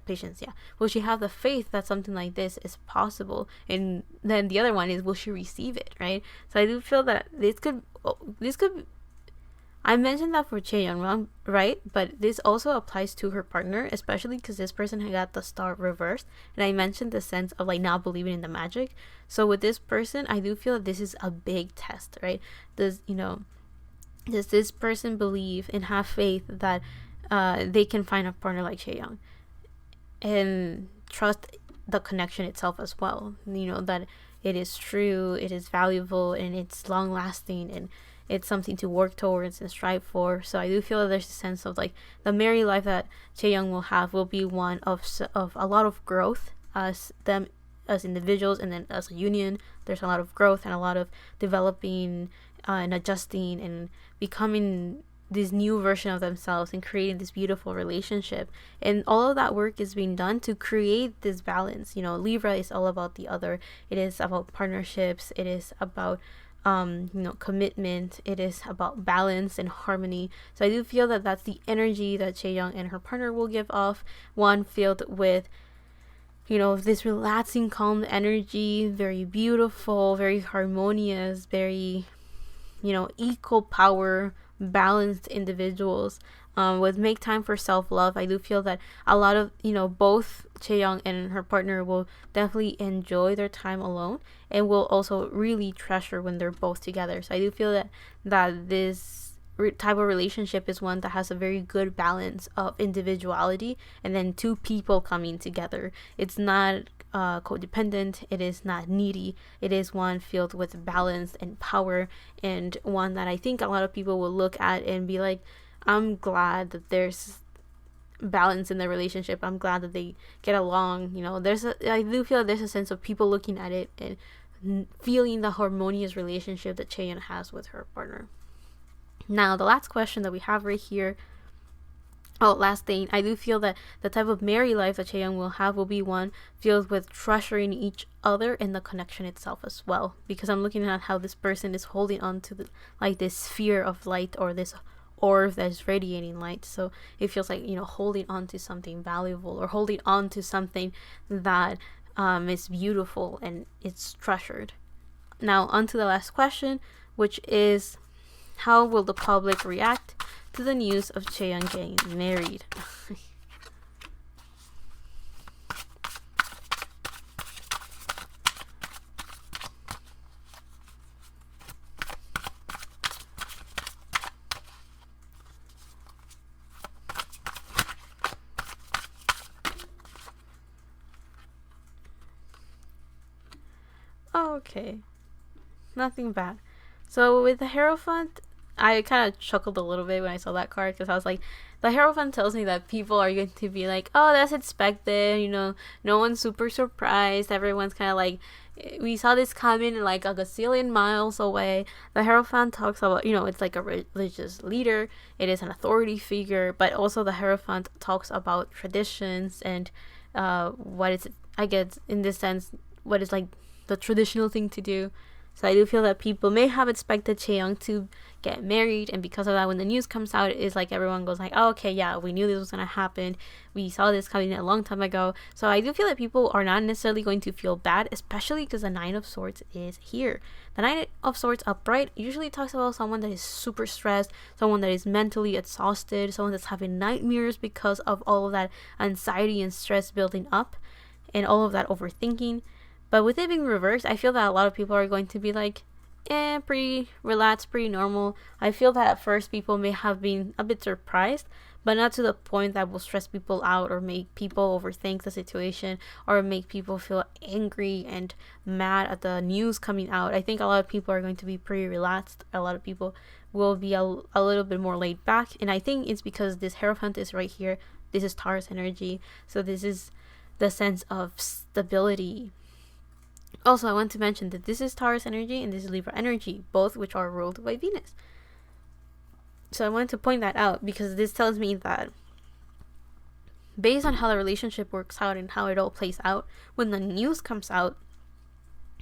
patience, yeah. Will she have the faith that something like this is possible? And then the other one is, will she receive it, right? So I do feel that this could I mentioned that for Chaeyoung, right? But this also applies to her partner, especially because this person had got the star reversed. And I mentioned the sense of not believing in the magic. So with this person, I do feel that this is a big test, right? Does this person believe and have faith that they can find a partner like Chaeyoung and trust the connection itself as well? That it is true, it is valuable, and it's long lasting, and it's something to work towards and strive for. So I do feel that there's a sense of the married life that Chaeyoung will have will be one of a lot of growth as them as individuals, and then as a union there's a lot of growth and a lot of developing and adjusting and becoming this new version of themselves and creating this beautiful relationship. And all of that work is being done to create this balance. Libra is all about the other. It is about partnerships. It is about commitment. It is about balance and harmony. So I do feel that that's the energy that Chaeyoung and her partner will give off. One filled with this relaxing, calm energy, very beautiful, very harmonious, very equal power, balanced individuals. With make time for self-love, I do feel that a lot of both Chaeyoung and her partner will definitely enjoy their time alone and will also really treasure when they're both together. So I do feel that this type of relationship is one that has a very good balance of individuality and then two people coming together. It's not codependent, it is not needy, it is one filled with balance and power, and one that I think a lot of people will look at and be like, I'm glad that there's balance in the relationship. I'm glad that they get along. I do feel that there's a sense of people looking at it and feeling the harmonious relationship that Chaeyoung has with her partner. Now, the last question that we have right here. Last thing, I do feel that the type of married life that Chaeyoung will have will be one filled with treasuring each other and the connection itself as well. Because I'm looking at how this person is holding on to this sphere of light, or this orb that is radiating light. So it feels like, holding on to something valuable, or holding on to something that is beautiful and it's treasured. Now, on to the last question, which is, how will the public react to the news of Chaeyoung getting married? Okay, nothing bad. So with the Hierophant, I kind of chuckled a little bit when I saw that card, because I was like, the Hierophant tells me that people are going to be like, oh, that's expected, no one's super surprised. Everyone's kind of like, we saw this coming like a gazillion miles away. The Hierophant talks about, it's like a religious leader, it is an authority figure, but also the Hierophant talks about traditions and what is, I guess, in this sense, what is like the traditional thing to do. So I do feel that people may have expected Chaeyoung to get married, and because of that, when the news comes out, it's like everyone goes like, oh, okay, yeah, we knew this was gonna happen. We saw this coming a long time ago. So I do feel that people are not necessarily going to feel bad, especially because the Nine of Swords is here. The Nine of Swords upright usually talks about someone that is super stressed, someone that is mentally exhausted, someone that's having nightmares because of all of that anxiety and stress building up, and all of that overthinking. But with it being reversed, I feel that a lot of people are going to be like, pretty relaxed, pretty normal. I feel that at first people may have been a bit surprised, but not to the point that will stress people out or make people overthink the situation or make people feel angry and mad at the news coming out. I think a lot of people are going to be pretty relaxed. A lot of people will be a little bit more laid back. And I think it's because this Hierophant is right here. This is Taurus energy. So this is the sense of stability. Also, I want to mention that this is Taurus energy and this is Libra energy, both which are ruled by Venus. So I wanted to point that out because this tells me that based on how the relationship works out and how it all plays out, when the news comes out,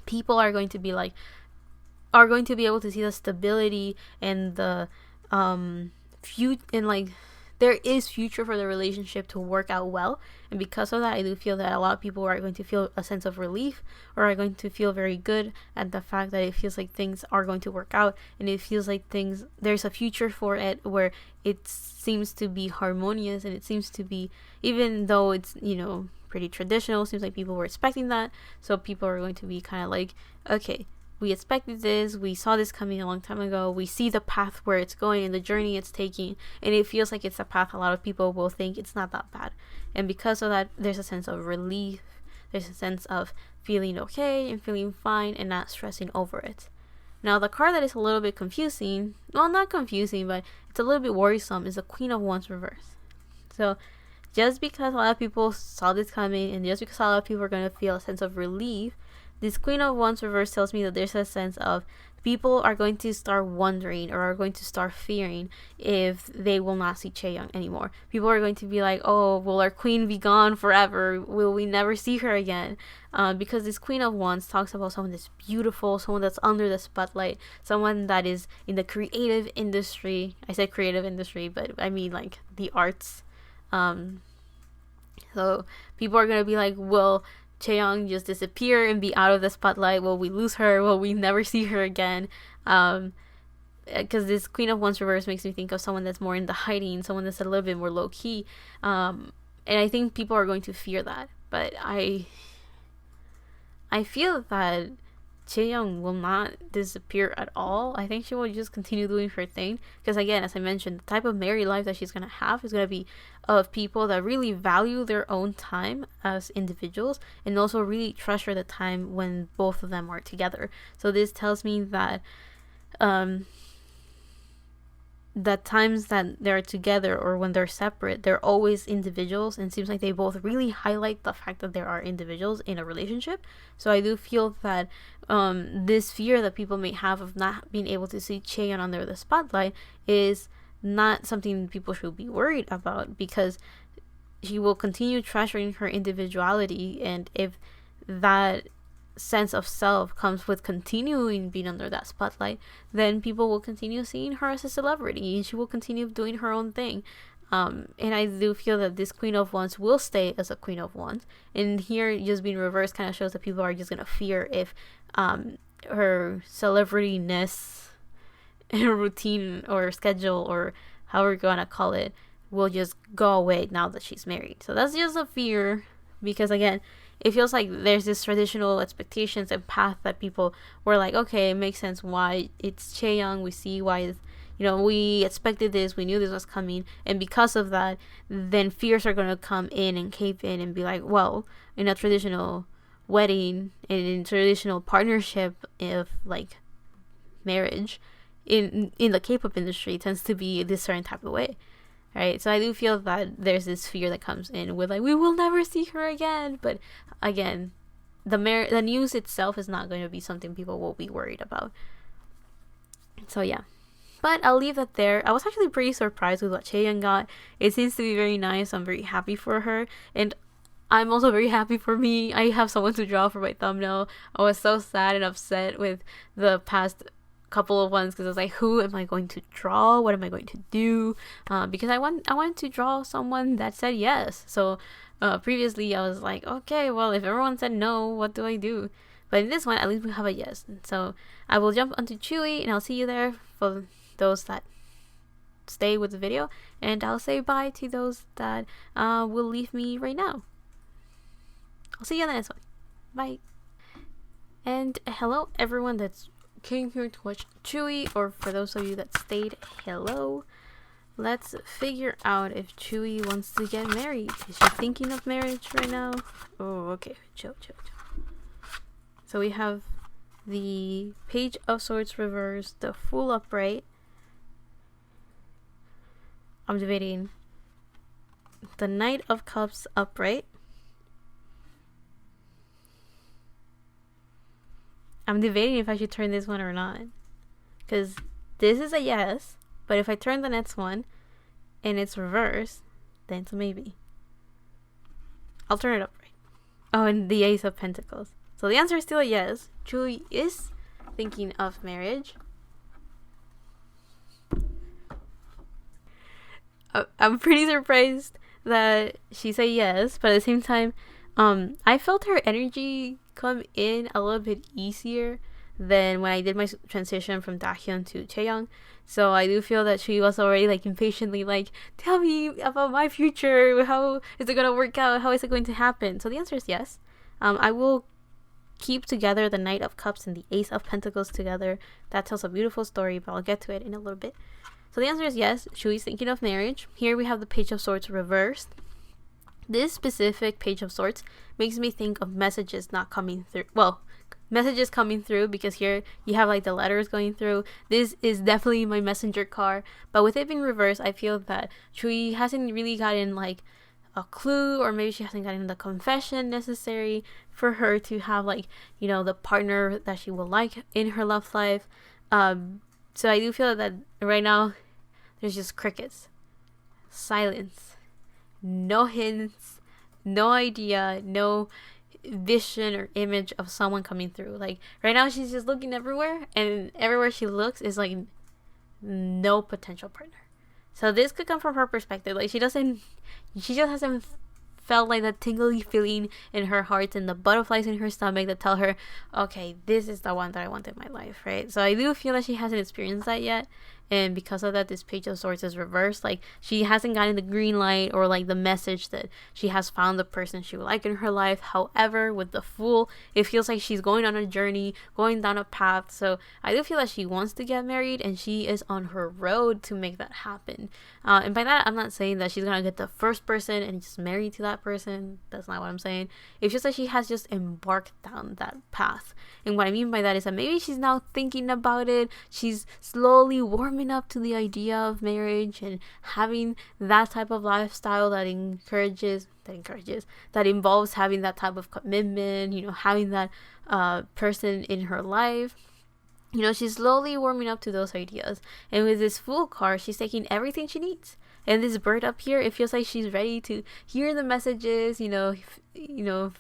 people are going to be able to see the stability and the there is future for the relationship to work out well. And because of that, I do feel that a lot of people are going to feel a sense of relief, or are going to feel very good at the fact that it feels like things are going to work out, and it feels like there's a future for it where it seems to be harmonious, and it seems to be, even though it's pretty traditional, seems like people were expecting that. So people are going to be kind of like, okay, we expected this, we saw this coming a long time ago, we see the path where it's going and the journey it's taking, and it feels like it's a path a lot of people will think it's not that bad. And because of that, there's a sense of relief, there's a sense of feeling okay and feeling fine and not stressing over it. Now, the card that is a little bit confusing, well, not confusing, but it's a little bit worrisome, is the Queen of Wands reverse. So just because a lot of people saw this coming, and just because a lot of people are going to feel a sense of relief, this Queen of Wands reverse tells me that there's a sense of people are going to start wondering, or are going to start fearing, if they will not see Chaeyoung anymore. People are going to be like, oh, will our queen be gone forever? Will we never see her again? Because this Queen of Wands talks about someone that's beautiful, someone that's under the spotlight, someone that is in the creative industry. I said creative industry, but I mean like the arts. So people are going to be like, will Chaeyoung just disappear and be out of the spotlight? Will we lose her? Will we never see her again? Because this Queen of Wands reverse makes me think of someone that's more in the hiding, someone that's a little bit more low-key. And I think people are going to fear that. But I feel that Chaeyoung will not disappear at all. I think she will just continue doing her thing. Because again, as I mentioned, the type of married life that she's going to have is going to be of people that really value their own time as individuals, and also really treasure the time when both of them are together. So this tells me that the times that they're together or when they're separate, they're always individuals, and it seems like they both really highlight the fact that there are individuals in a relationship. So I do feel that this fear that people may have of not being able to see Chaeyoung under the spotlight is not something people should be worried about, because she will continue treasuring her individuality, and if that sense of self comes with continuing being under that spotlight, then people will continue seeing her as a celebrity, and she will continue doing her own thing. And I do feel that this Queen of Wands will stay as a Queen of Wands, and here just being reversed kind of shows that people are just gonna fear if her celebrity-ness and routine or schedule, or however you're gonna call it, will just go away now that she's married. So that's just a fear, because again, it feels like there's this traditional expectations and path that people were like, okay, it makes sense why it's Chaeyoung. We see why, we expected this, we knew this was coming, and because of that, then fears are gonna come in and cape in and be like, well, in a traditional wedding and in traditional partnership of like marriage, in the K-pop industry, it tends to be this certain type of way. Right, so I do feel that there's this fear that comes in with like, we will never see her again. But again, the news itself is not going to be something people will be worried about. So yeah, but I'll leave that there. I was actually pretty surprised with what Chaeyoung got. It seems to be very nice. I'm very happy for her, and I'm also very happy for me. I have someone to draw for my thumbnail. I was so sad and upset with the past couple of ones, because I was like, who am I going to draw? What am I going to do? Because I wanted to draw someone that said yes. So previously I was like, okay, well, if everyone said no, what do I do? But in this one, at least we have a yes. So I will jump onto Tzuyu, and I'll see you there for those that stay with the video, and I'll say bye to those that will leave me right now. I'll see you on the next one. Bye. And hello everyone that's came here to watch Tzuyu, or for those of you that stayed, hello. Let's figure out if Tzuyu wants to get married. Is she thinking of marriage right now? Oh, okay. Chill. So we have the Page of Swords reversed, the Fool upright. I'm debating the Knight of Cups upright. I'm debating if I should turn this one or not, because this is a yes, but if I turn the next one and it's reversed, then it's a maybe. I'll turn it upright. Oh, and the Ace of Pentacles. So the answer is still a yes. Tzuyu is thinking of marriage. I'm pretty surprised that she said yes, but at the same time, I felt her energy come in a little bit easier than when I did my transition from Dahyun to Chaeyoung. So I do feel that she was already like impatiently like, tell me about my future, how is it gonna work out, how is it going to happen? So the answer is yes. I will keep together the Knight of Cups and the Ace of Pentacles together. That tells a beautiful story, but I'll get to it in a little bit. So the answer is yes, Tsuyu's thinking of marriage. Here we have the Page of Swords reversed. This specific Page of Swords makes me think of messages not coming through. Well, messages coming through, because here you have like the letters going through. This is definitely my messenger card, but with it being reversed, I feel that Tzuyu hasn't really gotten like a clue, or maybe she hasn't gotten the confession necessary for her to have like, the partner that she would like in her love life. So I do feel that right now there's just crickets, silence, no hints, no idea, no vision or image of someone coming through. Like right now she's just looking everywhere, and everywhere she looks is like no potential partner. So this could come from her perspective. Like she just hasn't felt like that tingly feeling in her heart and the butterflies in her stomach that tell her, okay, this is the one that I want in my life, right? So I do feel that she hasn't experienced that yet, and because of that, this Page of Swords is reversed. Like she hasn't gotten the green light or like the message that she has found the person she would like in her life. However, with the Fool, it feels like she's going on a journey, going down a path. So I do feel that she wants to get married, and she is on her road to make that happen. And by that, I'm not saying that she's gonna get the first person and just marry to that person. That's not what I'm saying. It's just that she has just embarked down that path. And what I mean by that is that maybe she's now thinking about it. She's slowly warming up to the idea of marriage and having that type of lifestyle that involves having that type of commitment, having that person in her life. She's slowly warming up to those ideas. And with this Fool card, she's taking everything she needs. And this bird up here, it feels like she's ready to hear the messages,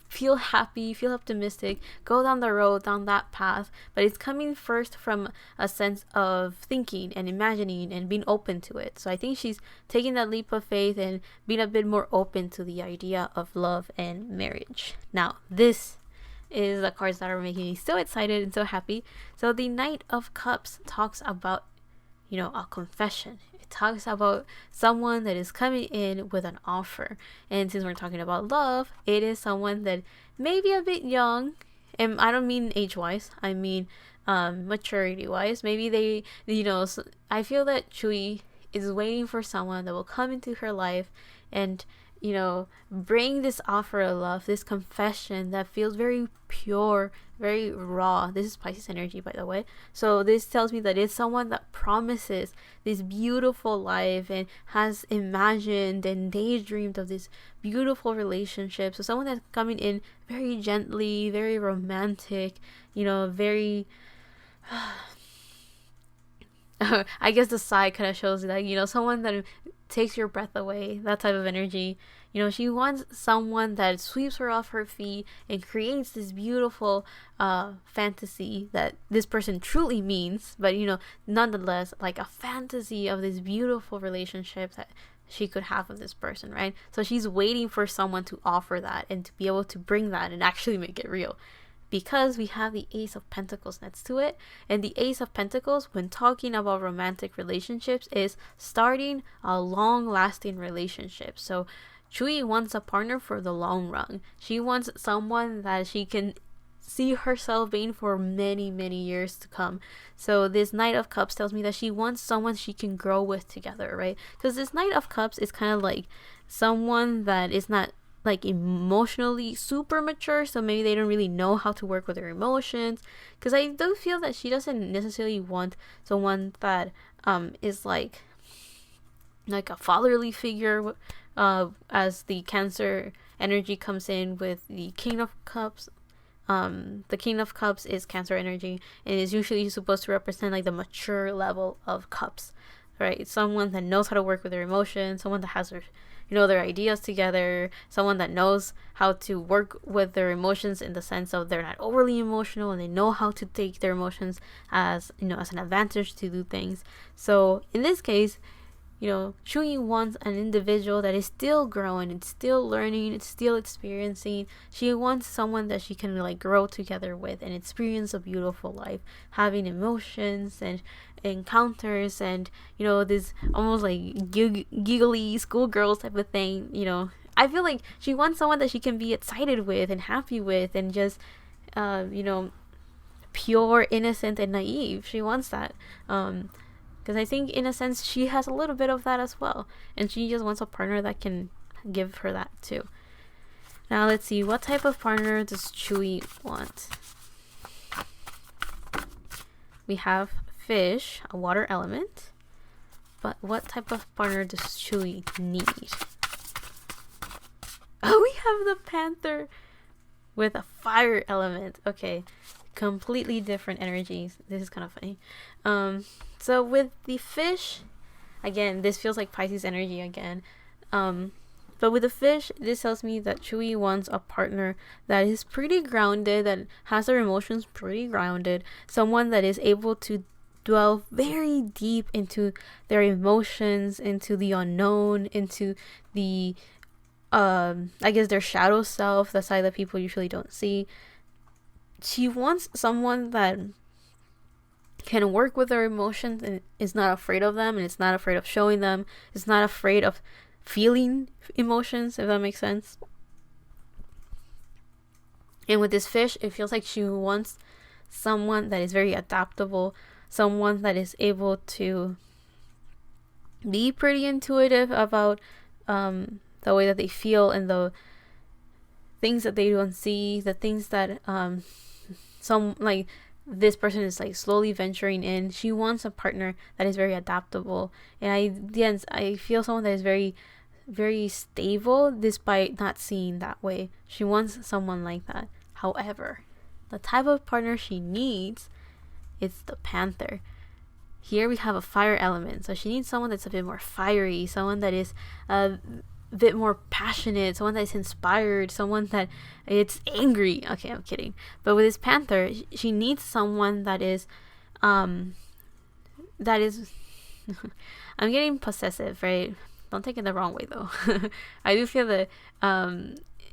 feel happy, feel optimistic, go down the road, down that path. But it's coming first from a sense of thinking and imagining and being open to it. So I think she's taking that leap of faith and being a bit more open to the idea of love and marriage. Now, this is the cards that are making me so excited and so happy. So the Knight of Cups talks about, a confession. It talks about someone that is coming in with an offer. And since we're talking about love, it is someone that may be a bit young. And I don't mean age-wise. I mean maturity-wise. Maybe they, I feel that Tzuyu is waiting for someone that will come into her life and bring this offer of love, this confession that feels very pure, very raw. This is Pisces energy, by the way. So this tells me that it's someone that promises this beautiful life and has imagined and daydreamed of this beautiful relationship. So someone that's coming in very gently, very romantic, very I guess the side kind of shows that, someone that takes your breath away, that type of energy. She wants someone that sweeps her off her feet and creates this beautiful fantasy that this person truly means, but nonetheless, like a fantasy of this beautiful relationship that she could have with this person, right? So she's waiting for someone to offer that and to be able to bring that and actually make it real. Because we have the Ace of Pentacles next to it. And the Ace of Pentacles, when talking about romantic relationships, is starting a long-lasting relationship. So Tzuyu wants a partner for the long run. She wants someone that she can see herself being for many, many years to come. So this Knight of Cups tells me that she wants someone she can grow with together, right? Because this Knight of Cups is kind of like someone that is not like emotionally super mature, so maybe they don't really know how to work with their emotions. Because I do feel that she doesn't necessarily want someone that is like a fatherly figure, as the Cancer energy comes in with the King of Cups. The King of Cups is Cancer energy and is usually supposed to represent like the mature level of cups, right? It's someone that knows how to work with their emotions, someone that has their ideas together, someone that knows how to work with their emotions in the sense of they're not overly emotional and they know how to take their emotions as an advantage to do things. So in this case, Tzuyu wants an individual that is still growing, it's still learning, it's still experiencing. She wants someone that she can grow together with and experience a beautiful life, having emotions and encounters and this almost giggly schoolgirls type of thing. I feel like she wants someone that she can be excited with and happy with and just pure, innocent, and naive. She wants that. Because I think, in a sense, she has a little bit of that as well. And she just wants a partner that can give her that too. Now, let's see. What type of partner does Tzuyu want? We have fish, a water element. But what type of partner does Tzuyu need? Oh, we have the panther with a fire element. Okay. Completely different energies. This is kind of funny. So with the fish, again, this feels like Pisces energy again. But with the fish, this tells me that Tzuyu wants a partner that is pretty grounded, that has their emotions pretty grounded, someone that is able to dwell very deep into their emotions, into the unknown, into the I guess their shadow self, the side that people usually don't see. She wants someone that can work with their emotions and is not afraid of them and is not afraid of showing them, is not afraid of feeling emotions, if that makes sense. And with this fish, it feels like she wants someone that is very adaptable, someone that is able to be pretty intuitive about the way that they feel and the things that they don't see, the things that some like this person is like slowly venturing in. She wants a partner that is very adaptable, and I feel someone that is very, very stable despite not seeing that way. She wants someone like that. However, the type of partner she needs is the Panther. Here we have a fire element, so she needs someone that's a bit more fiery, someone that is a bit more passionate, someone that is inspired, someone that it's angry. Okay, I'm kidding. But with this Panther, she needs someone that is I'm getting possessive, right? Don't take it the wrong way though. I do feel that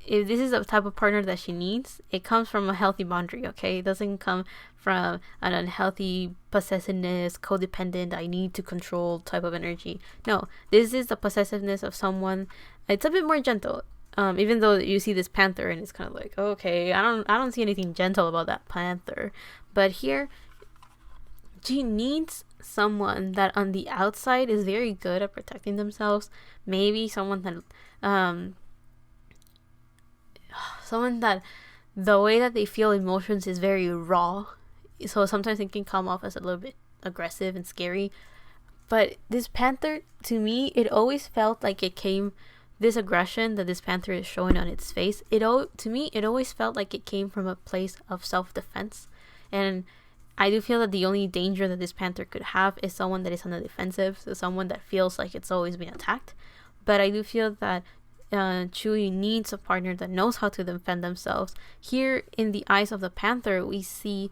if this is the type of partner that she needs, it comes from a healthy boundary, okay? It doesn't come from an unhealthy possessiveness, codependent, I need to control type of energy. No, this is the possessiveness of someone. It's a bit more gentle. Even though you see this Panther and it's kind of like, okay, I don't see anything gentle about that Panther. But here, she needs someone that on the outside is very good at protecting themselves. Maybe someone that the way that they feel emotions is very raw, so sometimes it can come off as a little bit aggressive and scary. But this Panther, to me, it always felt like it came, this aggression that this Panther is showing on its face, to me it always felt like it came from a place of self-defense. And I do feel that the only danger that this Panther could have is someone that is on the defensive, so someone that feels like it's always been attacked. But I do feel that Tzuyu needs a partner that knows how to defend themselves. Here in the eyes of the Panther, we see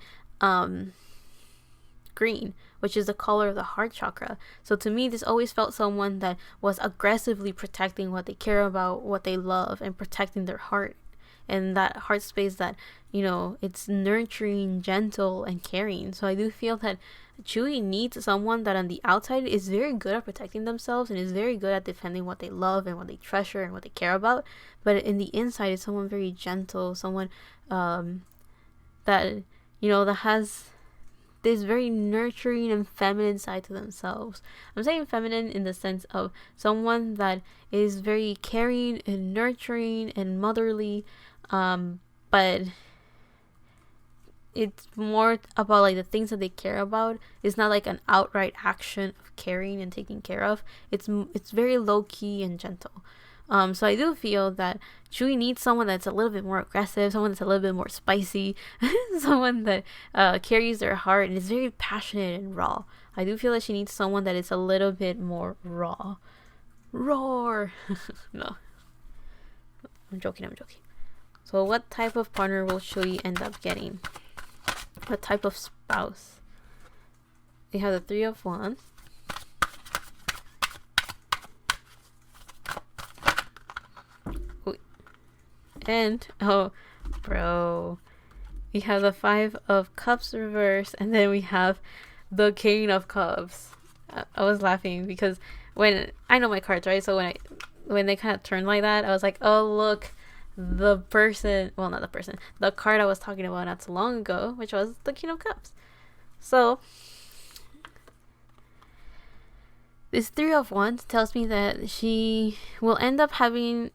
green, which is the color of the heart chakra. So to me, this always felt someone that was aggressively protecting what they care about, what they love, and protecting their heart. And that heart space that, it's nurturing, gentle, and caring. So I do feel that Tzuyu needs someone that on the outside is very good at protecting themselves and is very good at defending what they love and what they treasure and what they care about. But in the inside is someone very gentle, someone that has this very nurturing and feminine side to themselves. I'm saying feminine in the sense of someone that is very caring and nurturing and motherly, but it's more about like the things that they care about. It's not like an outright action of caring and taking care of. It's very low key and gentle. So I do feel that Tzuyu needs someone that's a little bit more aggressive, someone that's a little bit more spicy, someone that carries their heart and is very passionate and raw. I do feel that she needs someone that is a little bit more raw. Roar! No. I'm joking. So what type of partner will Tzuyu end up getting? What type of spouse? We have the Three of Wands. And we have the Five of Cups reverse, and then we have the King of Cups. I was laughing because when I know my cards, right? So when they kind of turn like that, I was like, oh look, the card I was talking about not so long ago, which was the King of Cups. So this Three of Wands tells me that she will end up having,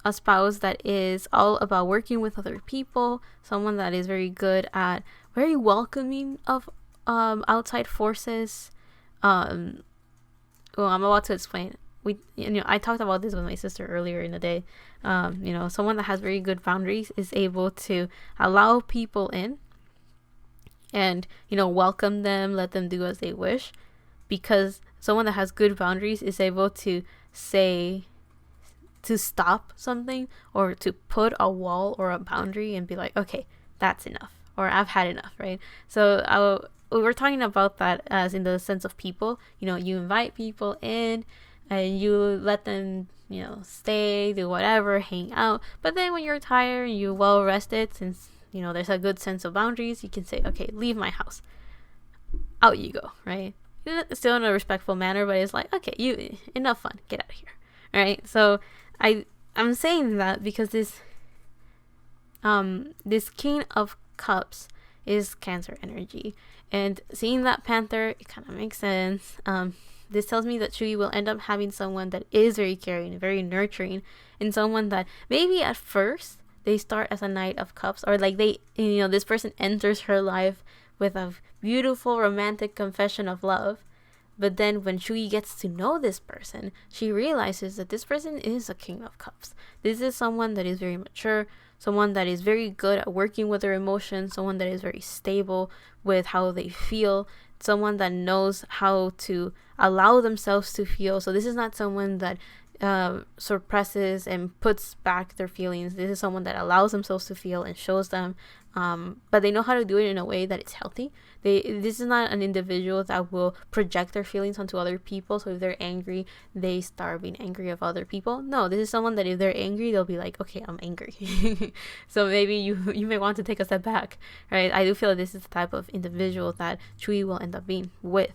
a spouse that is all about working with other people, someone that is very good at, very welcoming of outside forces. I'm about to explain. I talked about this with my sister earlier in the day. Someone that has very good boundaries is able to allow people in and, welcome them, let them do as they wish, because someone that has good boundaries is able to say, to stop something or to put a wall or a boundary and be like, okay, that's enough, or I've had enough, right? So we were talking about that as in the sense of people. You invite people in and you let them, stay, do whatever, hang out. But then when you're tired and you're well rested, since, there's a good sense of boundaries, you can say, okay, leave my house. Out you go, right? Still in a respectful manner, but it's like, okay, enough fun, get out of here, right? So I'm saying that because this King of Cups is Cancer energy, and seeing that Panther, it kind of makes sense. This tells me that Tzuyu will end up having someone that is very caring, very nurturing, and someone that maybe at first they start as a Knight of Cups, or like they, this person enters her life with a beautiful romantic confession of love. But then when Tzuyu gets to know this person, she realizes that this person is a King of Cups. This is someone that is very mature, someone that is very good at working with their emotions, someone that is very stable with how they feel, someone that knows how to allow themselves to feel. So this is not someone that suppresses and puts back their feelings. This is someone that allows themselves to feel and shows them, but they know how to do it in a way that it's healthy. This is not an individual that will project their feelings onto other people. So if they're angry, they start being angry of other people. No, this is someone that if they're angry, they'll be like, okay, I'm angry. So maybe you may want to take a step back, right? I do feel that this is the type of individual that Tzuyu will end up being with.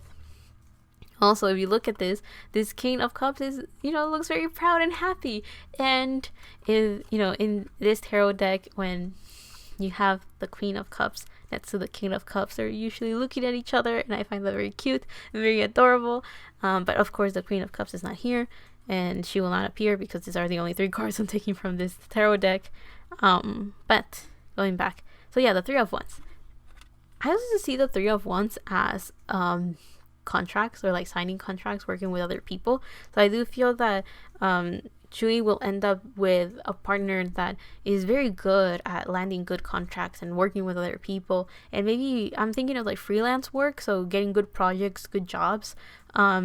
Also, if you look at this King of Cups is, looks very proud and happy. And in this tarot deck, when you have the Queen of Cups next to the King of Cups, they're usually looking at each other, and I find that very cute and very adorable. But of course, the Queen of Cups is not here, and she will not appear because these are the only 3 cards I'm taking from this tarot deck. But going back, so yeah, the 3 of Wands. I also see the 3 of Wands as contracts, or like signing contracts, working with other people. So I do feel that Tzuyu will end up with a partner that is very good at landing good contracts and working with other people. And maybe I'm thinking of like freelance work, so getting good projects, good jobs.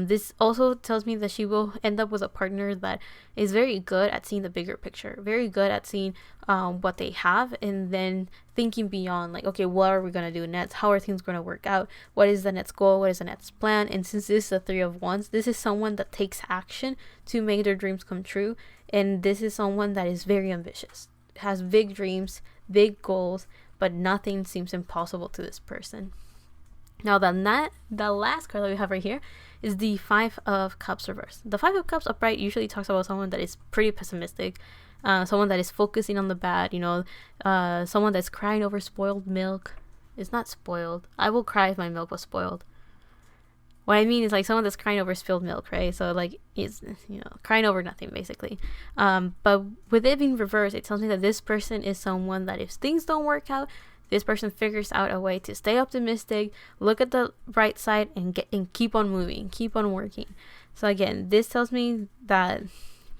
This also tells me that she will end up with a partner that is very good at seeing the bigger picture, very good at seeing what they have, and then thinking beyond, like, okay, what are we going to do next? How are things going to work out? What is the next goal? What is the next plan? And since this is the 3 of Wands, this is someone that takes action to make their dreams come true. And this is someone that is very ambitious, has big dreams, big goals, but nothing seems impossible to this person. Now, the last card that we have right here is the 5 of Cups reversed. The 5 of Cups upright usually talks about someone that is pretty pessimistic, someone that is focusing on the bad, someone that's crying over spoiled milk. It's not spoiled. I will cry if my milk was spoiled. What I mean is like someone that's crying over spilled milk, right? So like it's, crying over nothing basically. But with it being reversed, it tells me that this person is someone that if things don't work out, this person figures out a way to stay optimistic, look at the bright side, and keep on moving, keep on working. So again, this tells me that,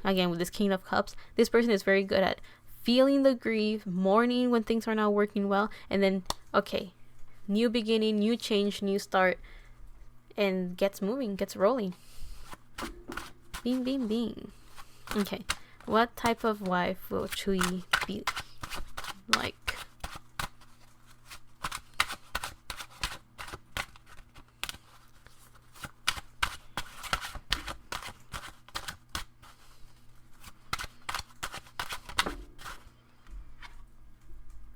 again, with this King of Cups, this person is very good at feeling the grief, mourning when things are not working well, and then, okay, new beginning, new change, new start, and gets moving, gets rolling. Bing, bing, bing. Okay, what type of wife will Tzuyu be like?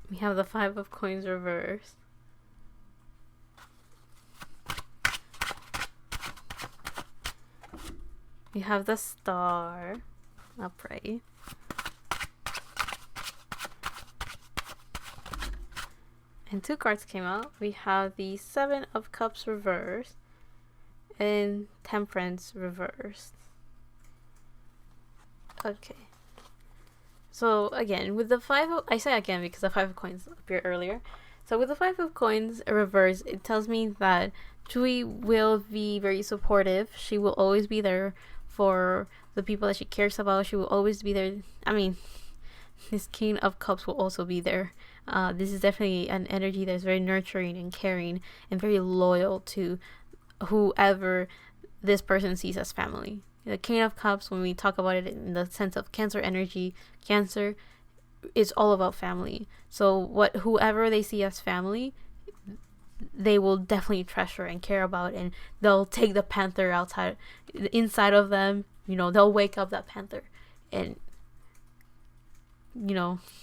We have the 5 of Coins reversed. We have the Star upright. And 2 cards came out. We have the 7 of Cups reversed and Temperance reversed. Okay. So again, with the 5 of, I say again because the 5 of Coins appeared earlier. So with the 5 of Coins reversed, it tells me that Tzuyu will be very supportive. She will always be there for the people that she cares about. She will always be there. I mean, this King of Cups will also be there. This is definitely an energy that's very nurturing and caring and very loyal to whoever this person sees as family. The King of Cups, when we talk about it in the sense of Cancer energy, Cancer is all about family. So whoever they see as family, they will definitely treasure and care about, and they'll take the panther inside of them. They'll wake up that panther and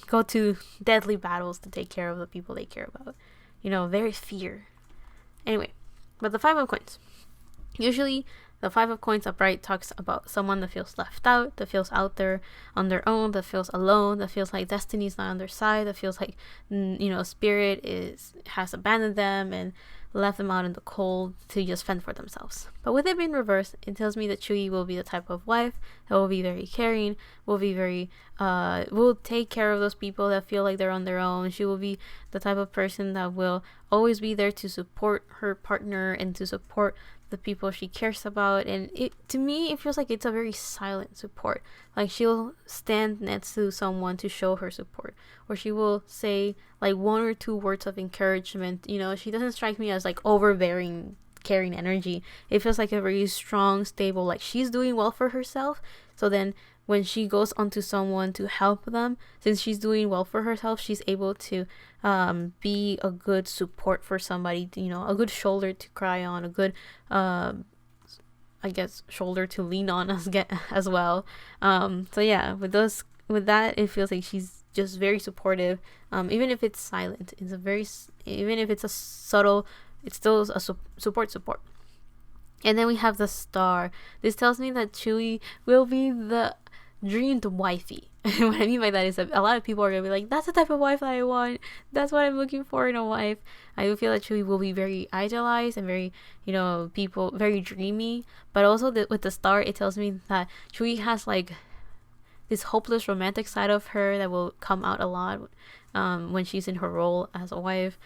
go to deadly battles to take care of the people they care about. Very fear. Anyway, but the 5 of Coins. Usually The Five of Coins upright talks about someone that feels left out, that feels out there on their own, that feels alone, that feels like destiny's not on their side, that feels like, spirit has abandoned them and left them out in the cold to just fend for themselves. But with it being reversed, it tells me that Tzuyu will be the type of wife that will be very caring, will be very will take care of those people that feel like they're on their own. She will be the type of person that will always be there to support her partner and to support the people she cares about. And to me, it feels like it's a very silent support. Like, she'll stand next to someone to show her support, or she will say like one or two words of encouragement. She doesn't strike me as like overbearing caring energy. It feels like a very strong, stable, like she's doing well for herself, so then when she goes onto someone to help them, since she's doing well for herself, she's able to be a good support for somebody, a good shoulder to cry on, a good shoulder to lean on as well. So yeah, with that, it feels like she's just very supportive. Even if it's silent, even if it's a subtle, it's still a support. And then we have the Star. This tells me that Tzuyu will be the dreamed wifey. What I mean by that is that a lot of people are gonna be like, that's the type of wife that I want, that's what I'm looking for in a wife. I do feel that Tzuyu will be very idealized and very, people very dreamy. But also with the Star, it tells me that Tzuyu has like this hopeless romantic side of her that will come out a lot when she's in her role as a wife.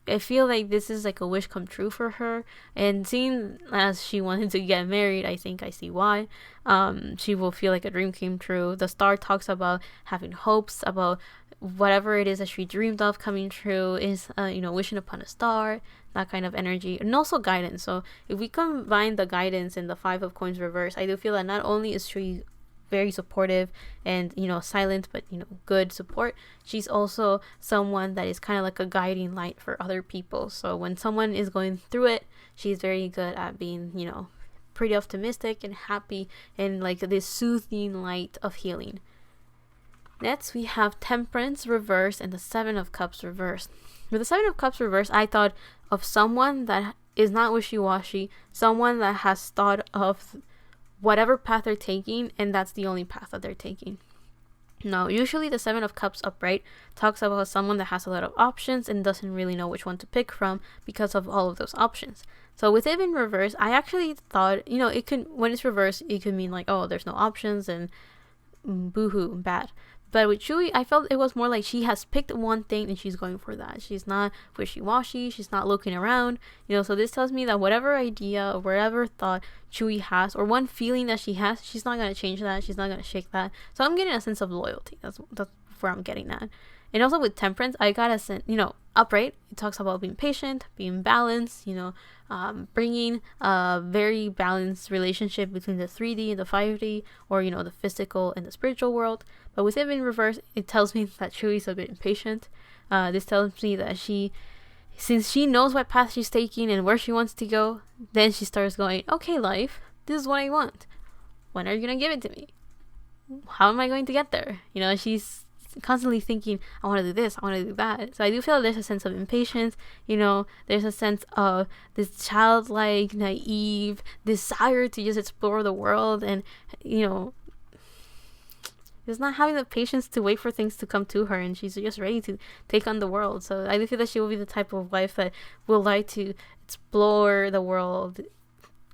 I feel like this is like a wish come true for her, and seeing as she wanted to get married, I think I see why. She will feel like a dream came true. The Star talks about having hopes about whatever it is that she dreamed of coming true, is wishing upon a star, that kind of energy, and also guidance. So if we combine the guidance and the Five of Coins reverse, I do feel that not only is she very supportive and silent, but good support, she's also someone that is kind of like a guiding light for other people. So when someone is going through it, she's very good at being pretty optimistic and happy and like this soothing light of healing. Next, we have Temperance reverse and the Seven of Cups reverse. With the Seven of Cups reverse, I thought of someone that is not wishy-washy, someone that has thought of whatever path they're taking, and that's the only path that they're taking. Now, usually the Seven of Cups upright talks about someone that has a lot of options and doesn't really know which one to pick from because of all of those options. So with it in reverse, I actually thought, it could, when it's reversed, it could mean like, oh, there's no options and boohoo, bad. But with Tzuyu, I felt it was more like she has picked one thing and she's going for that. She's not wishy-washy. She's not looking around. So this tells me that whatever idea or whatever thought Tzuyu has, or one feeling that she has, she's not going to change that. She's not going to shake that. So I'm getting a sense of loyalty. That's where I'm getting that. And also with Temperance, I got a sense, upright, it talks about being patient, being balanced, bringing a very balanced relationship between the 3D and the 5D, or, the physical and the spiritual world. But with it in reverse, it tells me that Tzuyu is a bit impatient. This tells me that since she knows what path she's taking and where she wants to go, then she starts going, okay, life, this is what I want. When are you going to give it to me? How am I going to get there? She's constantly thinking, I want to do this, I want to do that. So I do feel there's a sense of impatience. There's a sense of this childlike, naive desire to just explore the world, and just not having the patience to wait for things to come to her, and she's just ready to take on the world. So I do feel that she will be the type of wife that will like to explore the world,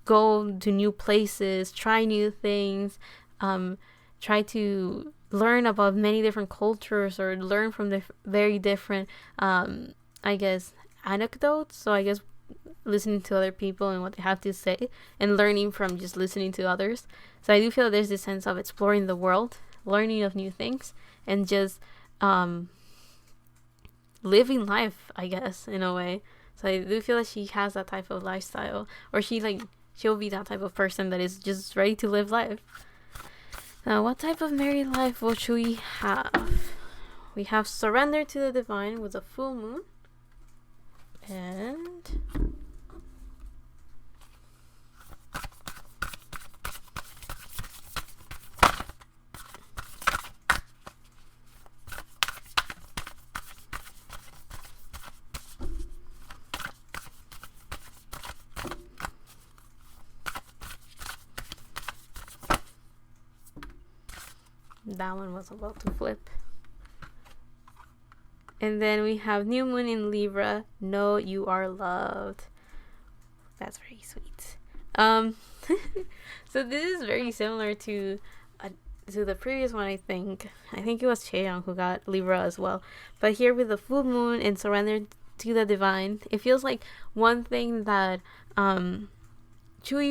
go to new places, try new things, try to learn about many different cultures, or learn from the very different anecdotes. So I guess listening to other people and what they have to say, and learning from just listening to others. So I do feel there's this sense of exploring the world, learning of new things, and just living life, I guess, in a way. So I do feel that she has that type of lifestyle, or she'll be that type of person that is just ready to live life. Now, what type of married life will we have? We have Surrender to the Divine with a full moon. And That one was about to flip. And then we have new moon in Libra. Know you are loved. That's very sweet. So this is very similar to the previous one. I think it was Chaeyoung who got Libra as well. But here with the full moon and surrender to the divine, it feels like one thing that Tzuyu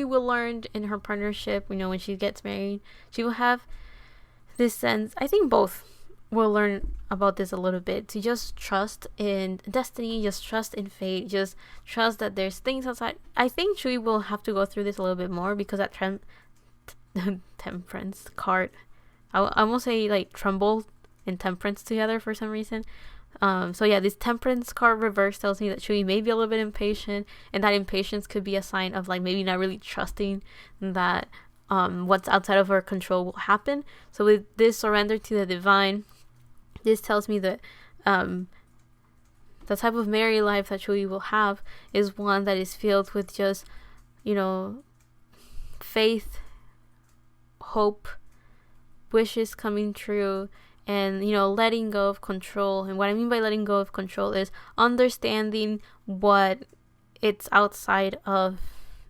will learn in her partnership. When she gets married, she will have this sense. I think both will learn about this a little bit, to just trust in destiny, just trust in fate, just trust that there's things outside. I think Tzuyu will have to go through this a little bit more, because that temperance card, I almost say like tremble and temperance together for some reason. So yeah, this temperance card reverse tells me that Tzuyu may be a little bit impatient, and that impatience could be a sign of like maybe not really trusting that what's outside of her control will happen. So with this surrender to the divine, this tells me that the type of married life that Tzuyu will have is one that is filled with just, faith, hope, wishes coming true, and, letting go of control. And what I mean by letting go of control is understanding what it's outside of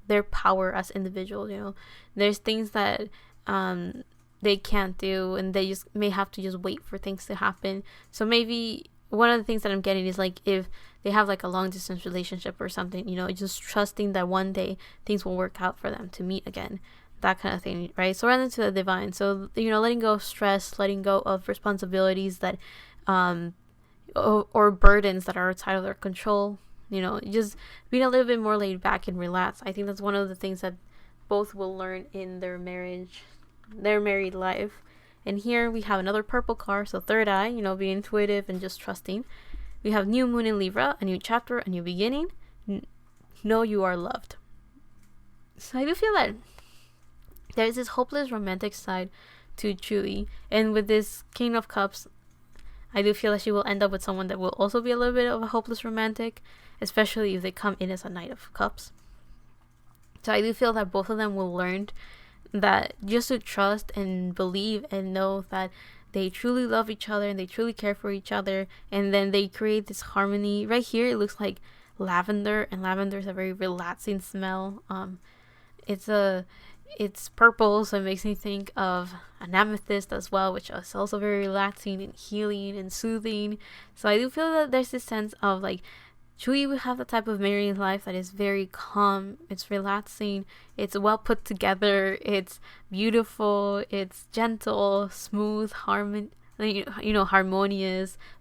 their power as individuals. There's things that they can't do, and they just may have to just wait for things to happen. So maybe one of the things that I'm getting is like, if they have like a long distance relationship or something, just trusting that one day things will work out for them to meet again, that kind of thing, right? Surrender to the divine. So letting go of stress, letting go of responsibilities that or burdens that are outside of their control, just being a little bit more laid back and relaxed. I think that's one of the things that both will learn in their married life. And here we have another purple card, so third eye, being intuitive and just trusting. We have new moon in Libra, a new chapter, a new beginning. Know you are loved. So I do feel that there's this hopeless romantic side to Tzuyu, and with this King of Cups, I do feel that she will end up with someone that will also be a little bit of a hopeless romantic, especially if they come in as a Knight of Cups. So I do feel that both of them will learn that just to trust and believe and know that they truly love each other and they truly care for each other, and then they create this harmony. Right here it looks like lavender, and lavender is a very relaxing smell. It's purple, so it makes me think of an amethyst as well, which is also very relaxing and healing and soothing. So I do feel that there's this sense of like Tzuyu will have the type of married life that is very calm, it's relaxing, it's well put together, it's beautiful, it's gentle, smooth, harmonious,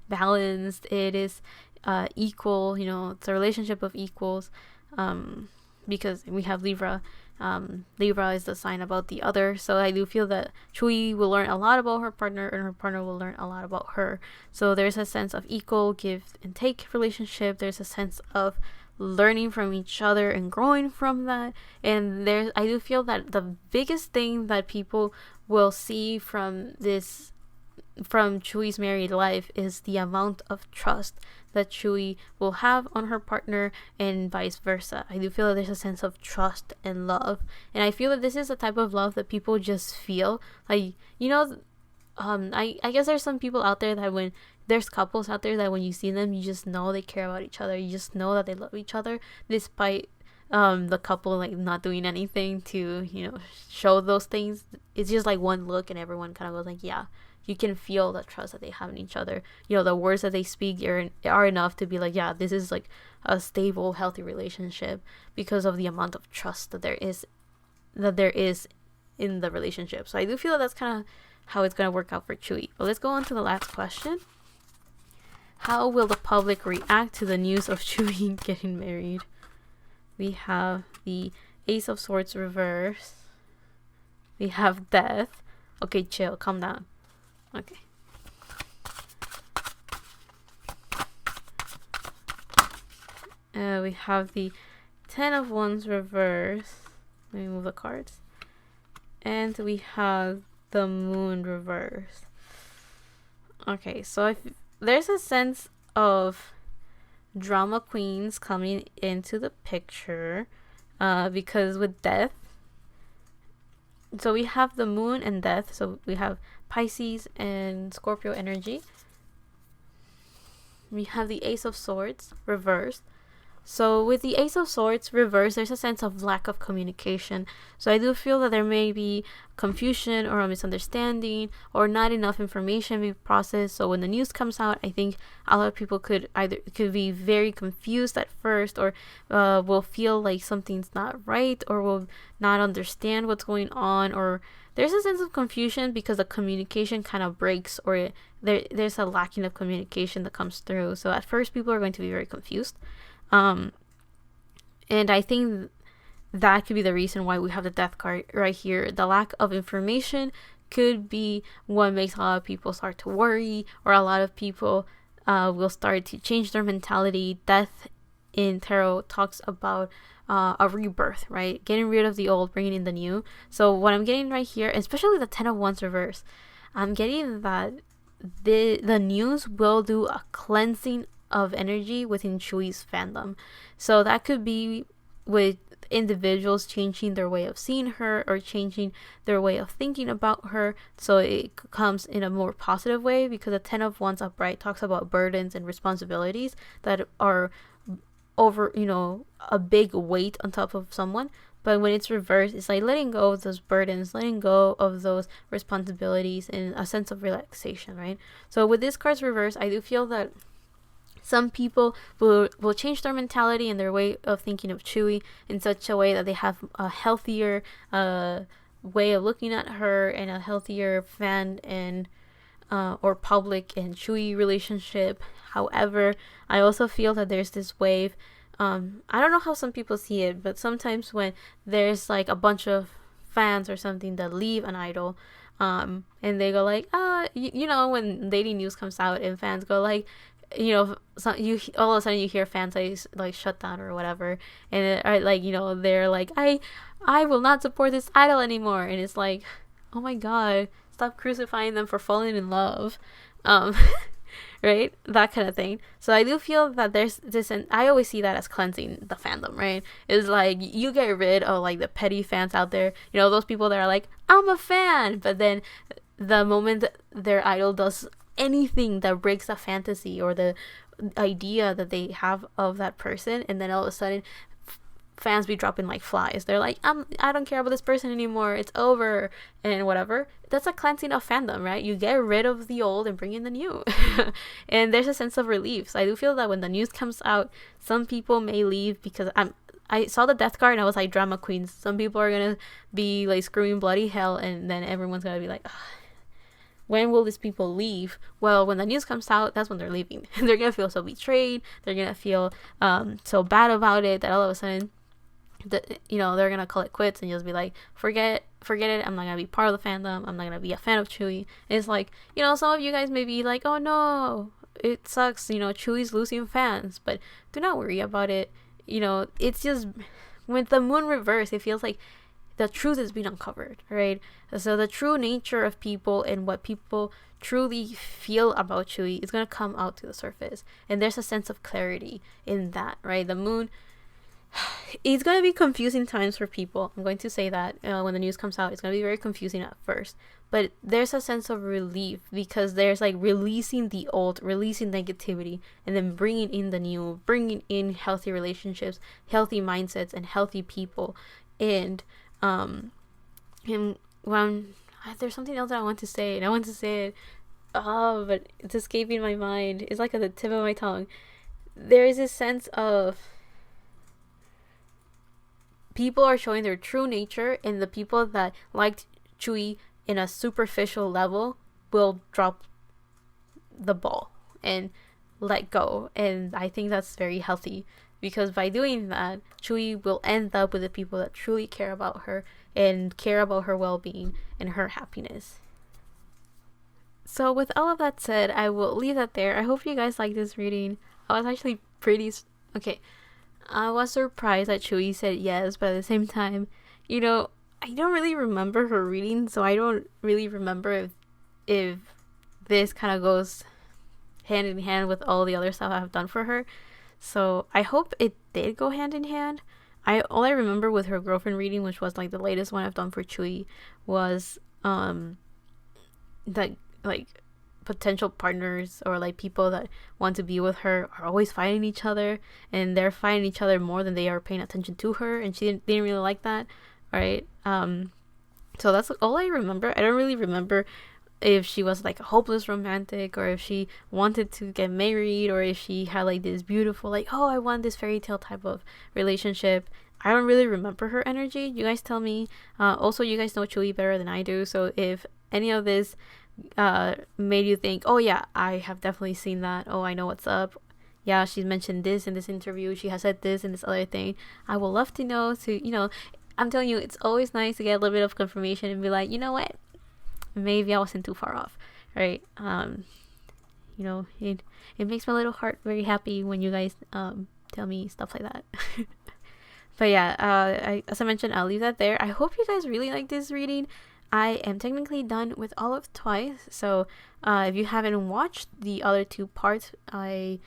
balanced. It is equal, it's a relationship of equals, because we have Libra. Libra is the sign about the other. So I do feel that Tzuyu will learn a lot about her partner, and her partner will learn a lot about her. So there's a sense of equal give and take relationship. There's a sense of learning from each other and growing from that. And I do feel that the biggest thing that people will see from Chuyu's married life is the amount of trust that Tzuyu will have on her partner, and vice versa. I do feel that there's a sense of trust and love, and I feel that this is the type of love that people just feel like, I guess there's some people out there that when there's couples out there that when you see them, you just know they care about each other, you just know that they love each other, despite the couple like not doing anything to show those things. It's just like one look and everyone kind of goes like, yeah, you can feel the trust that they have in each other. The words that they speak are enough to be like, yeah, this is like a stable, healthy relationship, because of the amount of trust that there is in the relationship. So I do feel that that's kind of how it's going to work out for Tzuyu. But let's go on to the last question. How will the public react to the news of Tzuyu getting married? We have the Ace of Swords reverse. We have Death. Okay, chill, calm down. Okay. We have the Ten of Wands reverse. Let me move the cards. And we have the Moon reverse. Okay, so if there's a sense of drama queens coming into the picture, because with Death, So we have the moon and death. So we have Pisces and Scorpio energy. We have the Ace of Swords reversed. So with the Ace of Swords reversed, there's a sense of lack of communication. So I do feel that there may be confusion or a misunderstanding or not enough information being processed. So when the news comes out, I think a lot of people could be very confused at first, or will feel like something's not right, or will not understand what's going on, or there's a sense of confusion because the communication kind of breaks, or there's a lacking of communication that comes through. So at first people are going to be very confused. And I think that could be the reason why we have the death card right here. The lack of information could be what makes a lot of people start to worry, or a lot of people will start to change their mentality. Death in tarot talks about a rebirth, right? Getting rid of the old, bringing in the new. So what I'm getting right here, especially the 10 of Wands reverse, I'm getting that the news will do a cleansing of energy within Chui's fandom. So that could be with individuals changing their way of seeing her, or changing their way of thinking about her, so it comes in a more positive way, because the 10 of Wands upright talks about burdens and responsibilities that are over, a big weight on top of someone. But when it's reversed, it's like letting go of those burdens, letting go of those responsibilities, and a sense of relaxation, right? So with this card's reverse, I do feel that some people will change their mentality and their way of thinking of Chui in such a way that they have a healthier way of looking at her, and a healthier fan and or public and Chui relationship. However, I also feel that there's this wave. I don't know how some people see it, but sometimes when there's like a bunch of fans or something that leave an idol, and they go like, when dating news comes out and fans go like, you all of a sudden you hear fans like shut down or whatever, and they're like, I will not support this idol anymore, and it's like, oh my god, stop crucifying them for falling in love, right? That kind of thing. So I do feel that there's this, and I always see that as cleansing the fandom, right? It's like you get rid of like the petty fans out there, those people that are like, I'm a fan, but then the moment their idol does anything that breaks the fantasy or the idea that they have of that person, and then all of a sudden fans be dropping like flies. They're like, I don't care about this person anymore, it's over, and whatever. That's a cleansing of fandom, right? You get rid of the old and bring in the new. And there's a sense of relief. So I do feel that when the news comes out, some people may leave because I saw the death card and I was like, drama queens. Some people are gonna be like screaming bloody hell, and then everyone's gonna be like, ugh, when will these people leave? Well, when the news comes out, that's when they're leaving. They're gonna feel so betrayed. They're gonna feel so bad about it that all of a sudden, they're gonna call it quits and just be like, forget it. I'm not gonna be part of the fandom. I'm not gonna be a fan of Chui. And it's like, some of you guys may be like, oh no, it sucks. Chui's losing fans, but do not worry about it. It's just with the moon reverse, it feels like the truth is being uncovered, right? So the true nature of people and what people truly feel about Chui is going to come out to the surface. And there's a sense of clarity in that, right? The moon, it's going to be confusing times for people. I'm going to say that when the news comes out, it's going to be very confusing at first. But there's a sense of relief because there's like releasing the old, releasing negativity, and then bringing in the new, bringing in healthy relationships, healthy mindsets, and healthy people. And there's something else that I want to say, and I want to say it, but it's escaping my mind. It's like at the tip of my tongue. There is a sense of people are showing their true nature, and the people that liked Chui in a superficial level will drop the ball and let go. And I think that's very healthy, because by doing that, Chui will end up with the people that truly care about her and care about her well-being and her happiness. So with all of that said, I will leave that there. I hope you guys like this reading. I was actually I was surprised that Chui said yes, but at the same time, I don't really remember her reading, so I don't really remember if this kind of goes hand in hand with all the other stuff I've done for her. So I hope it did go hand in hand. all I remember with her girlfriend reading, which was like the latest one I've done for Chui, was that like potential partners or like people that want to be with her are always fighting each other, and they're fighting each other more than they are paying attention to her, and she didn't really like that, right? So that's all I remember. I don't really remember if she was like a hopeless romantic, or if she wanted to get married, or if she had like this beautiful like, oh, I want this fairy tale type of relationship. I don't really remember her energy. You guys tell me. Also, you guys know Chui better than I do, so if any of this made you think, oh yeah, I have definitely seen that, oh, I know what's up, yeah, she's mentioned this in this interview, she has said this and this other thing, I would love to know. To I'm telling you, it's always nice to get a little bit of confirmation and be like, you know what, maybe I wasn't too far off, right? It makes my little heart very happy when you guys tell me stuff like that. But yeah, as I mentioned, I'll leave that there. I hope you guys really like this reading. I am technically done with all of Twice, so if you haven't watched the other 2 parts, I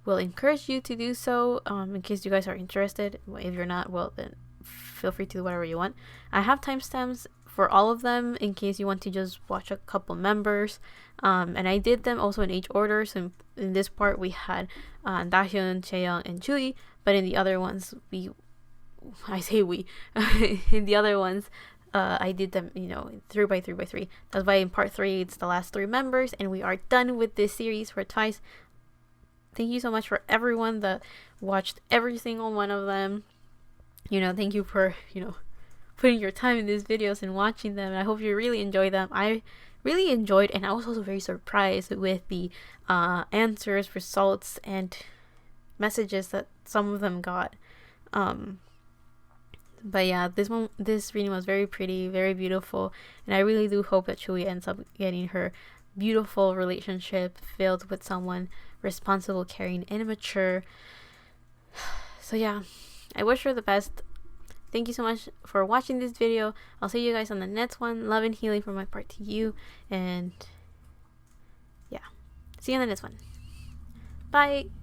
will encourage you to do so, in case you guys are interested. If you're not, well, then feel free to do whatever you want. I have timestamps for all of them in case you want to just watch a couple members, and I did them also in age order. So in this part we had Dahyun, Chaeyoung, and Chui, but in the other ones in the other ones I did them 3 by 3 by 3. That's why in part 3 it's the last 3 members, and we are done with this series for Twice. Thank you so much for everyone that watched every single one of them. Thank you for putting your time in these videos and watching them. I hope you really enjoy them. I really enjoyed, and I was also very surprised with the answers, results, and messages that some of them got. But yeah, this reading was very pretty, very beautiful, and I really do hope that Chui ends up getting her beautiful relationship filled with someone responsible, caring, and mature. So yeah, I wish her the best. Thank you so much for watching this video. I'll see you guys on the next one. Love and healing from my part to you, and yeah, see you on the next one. Bye.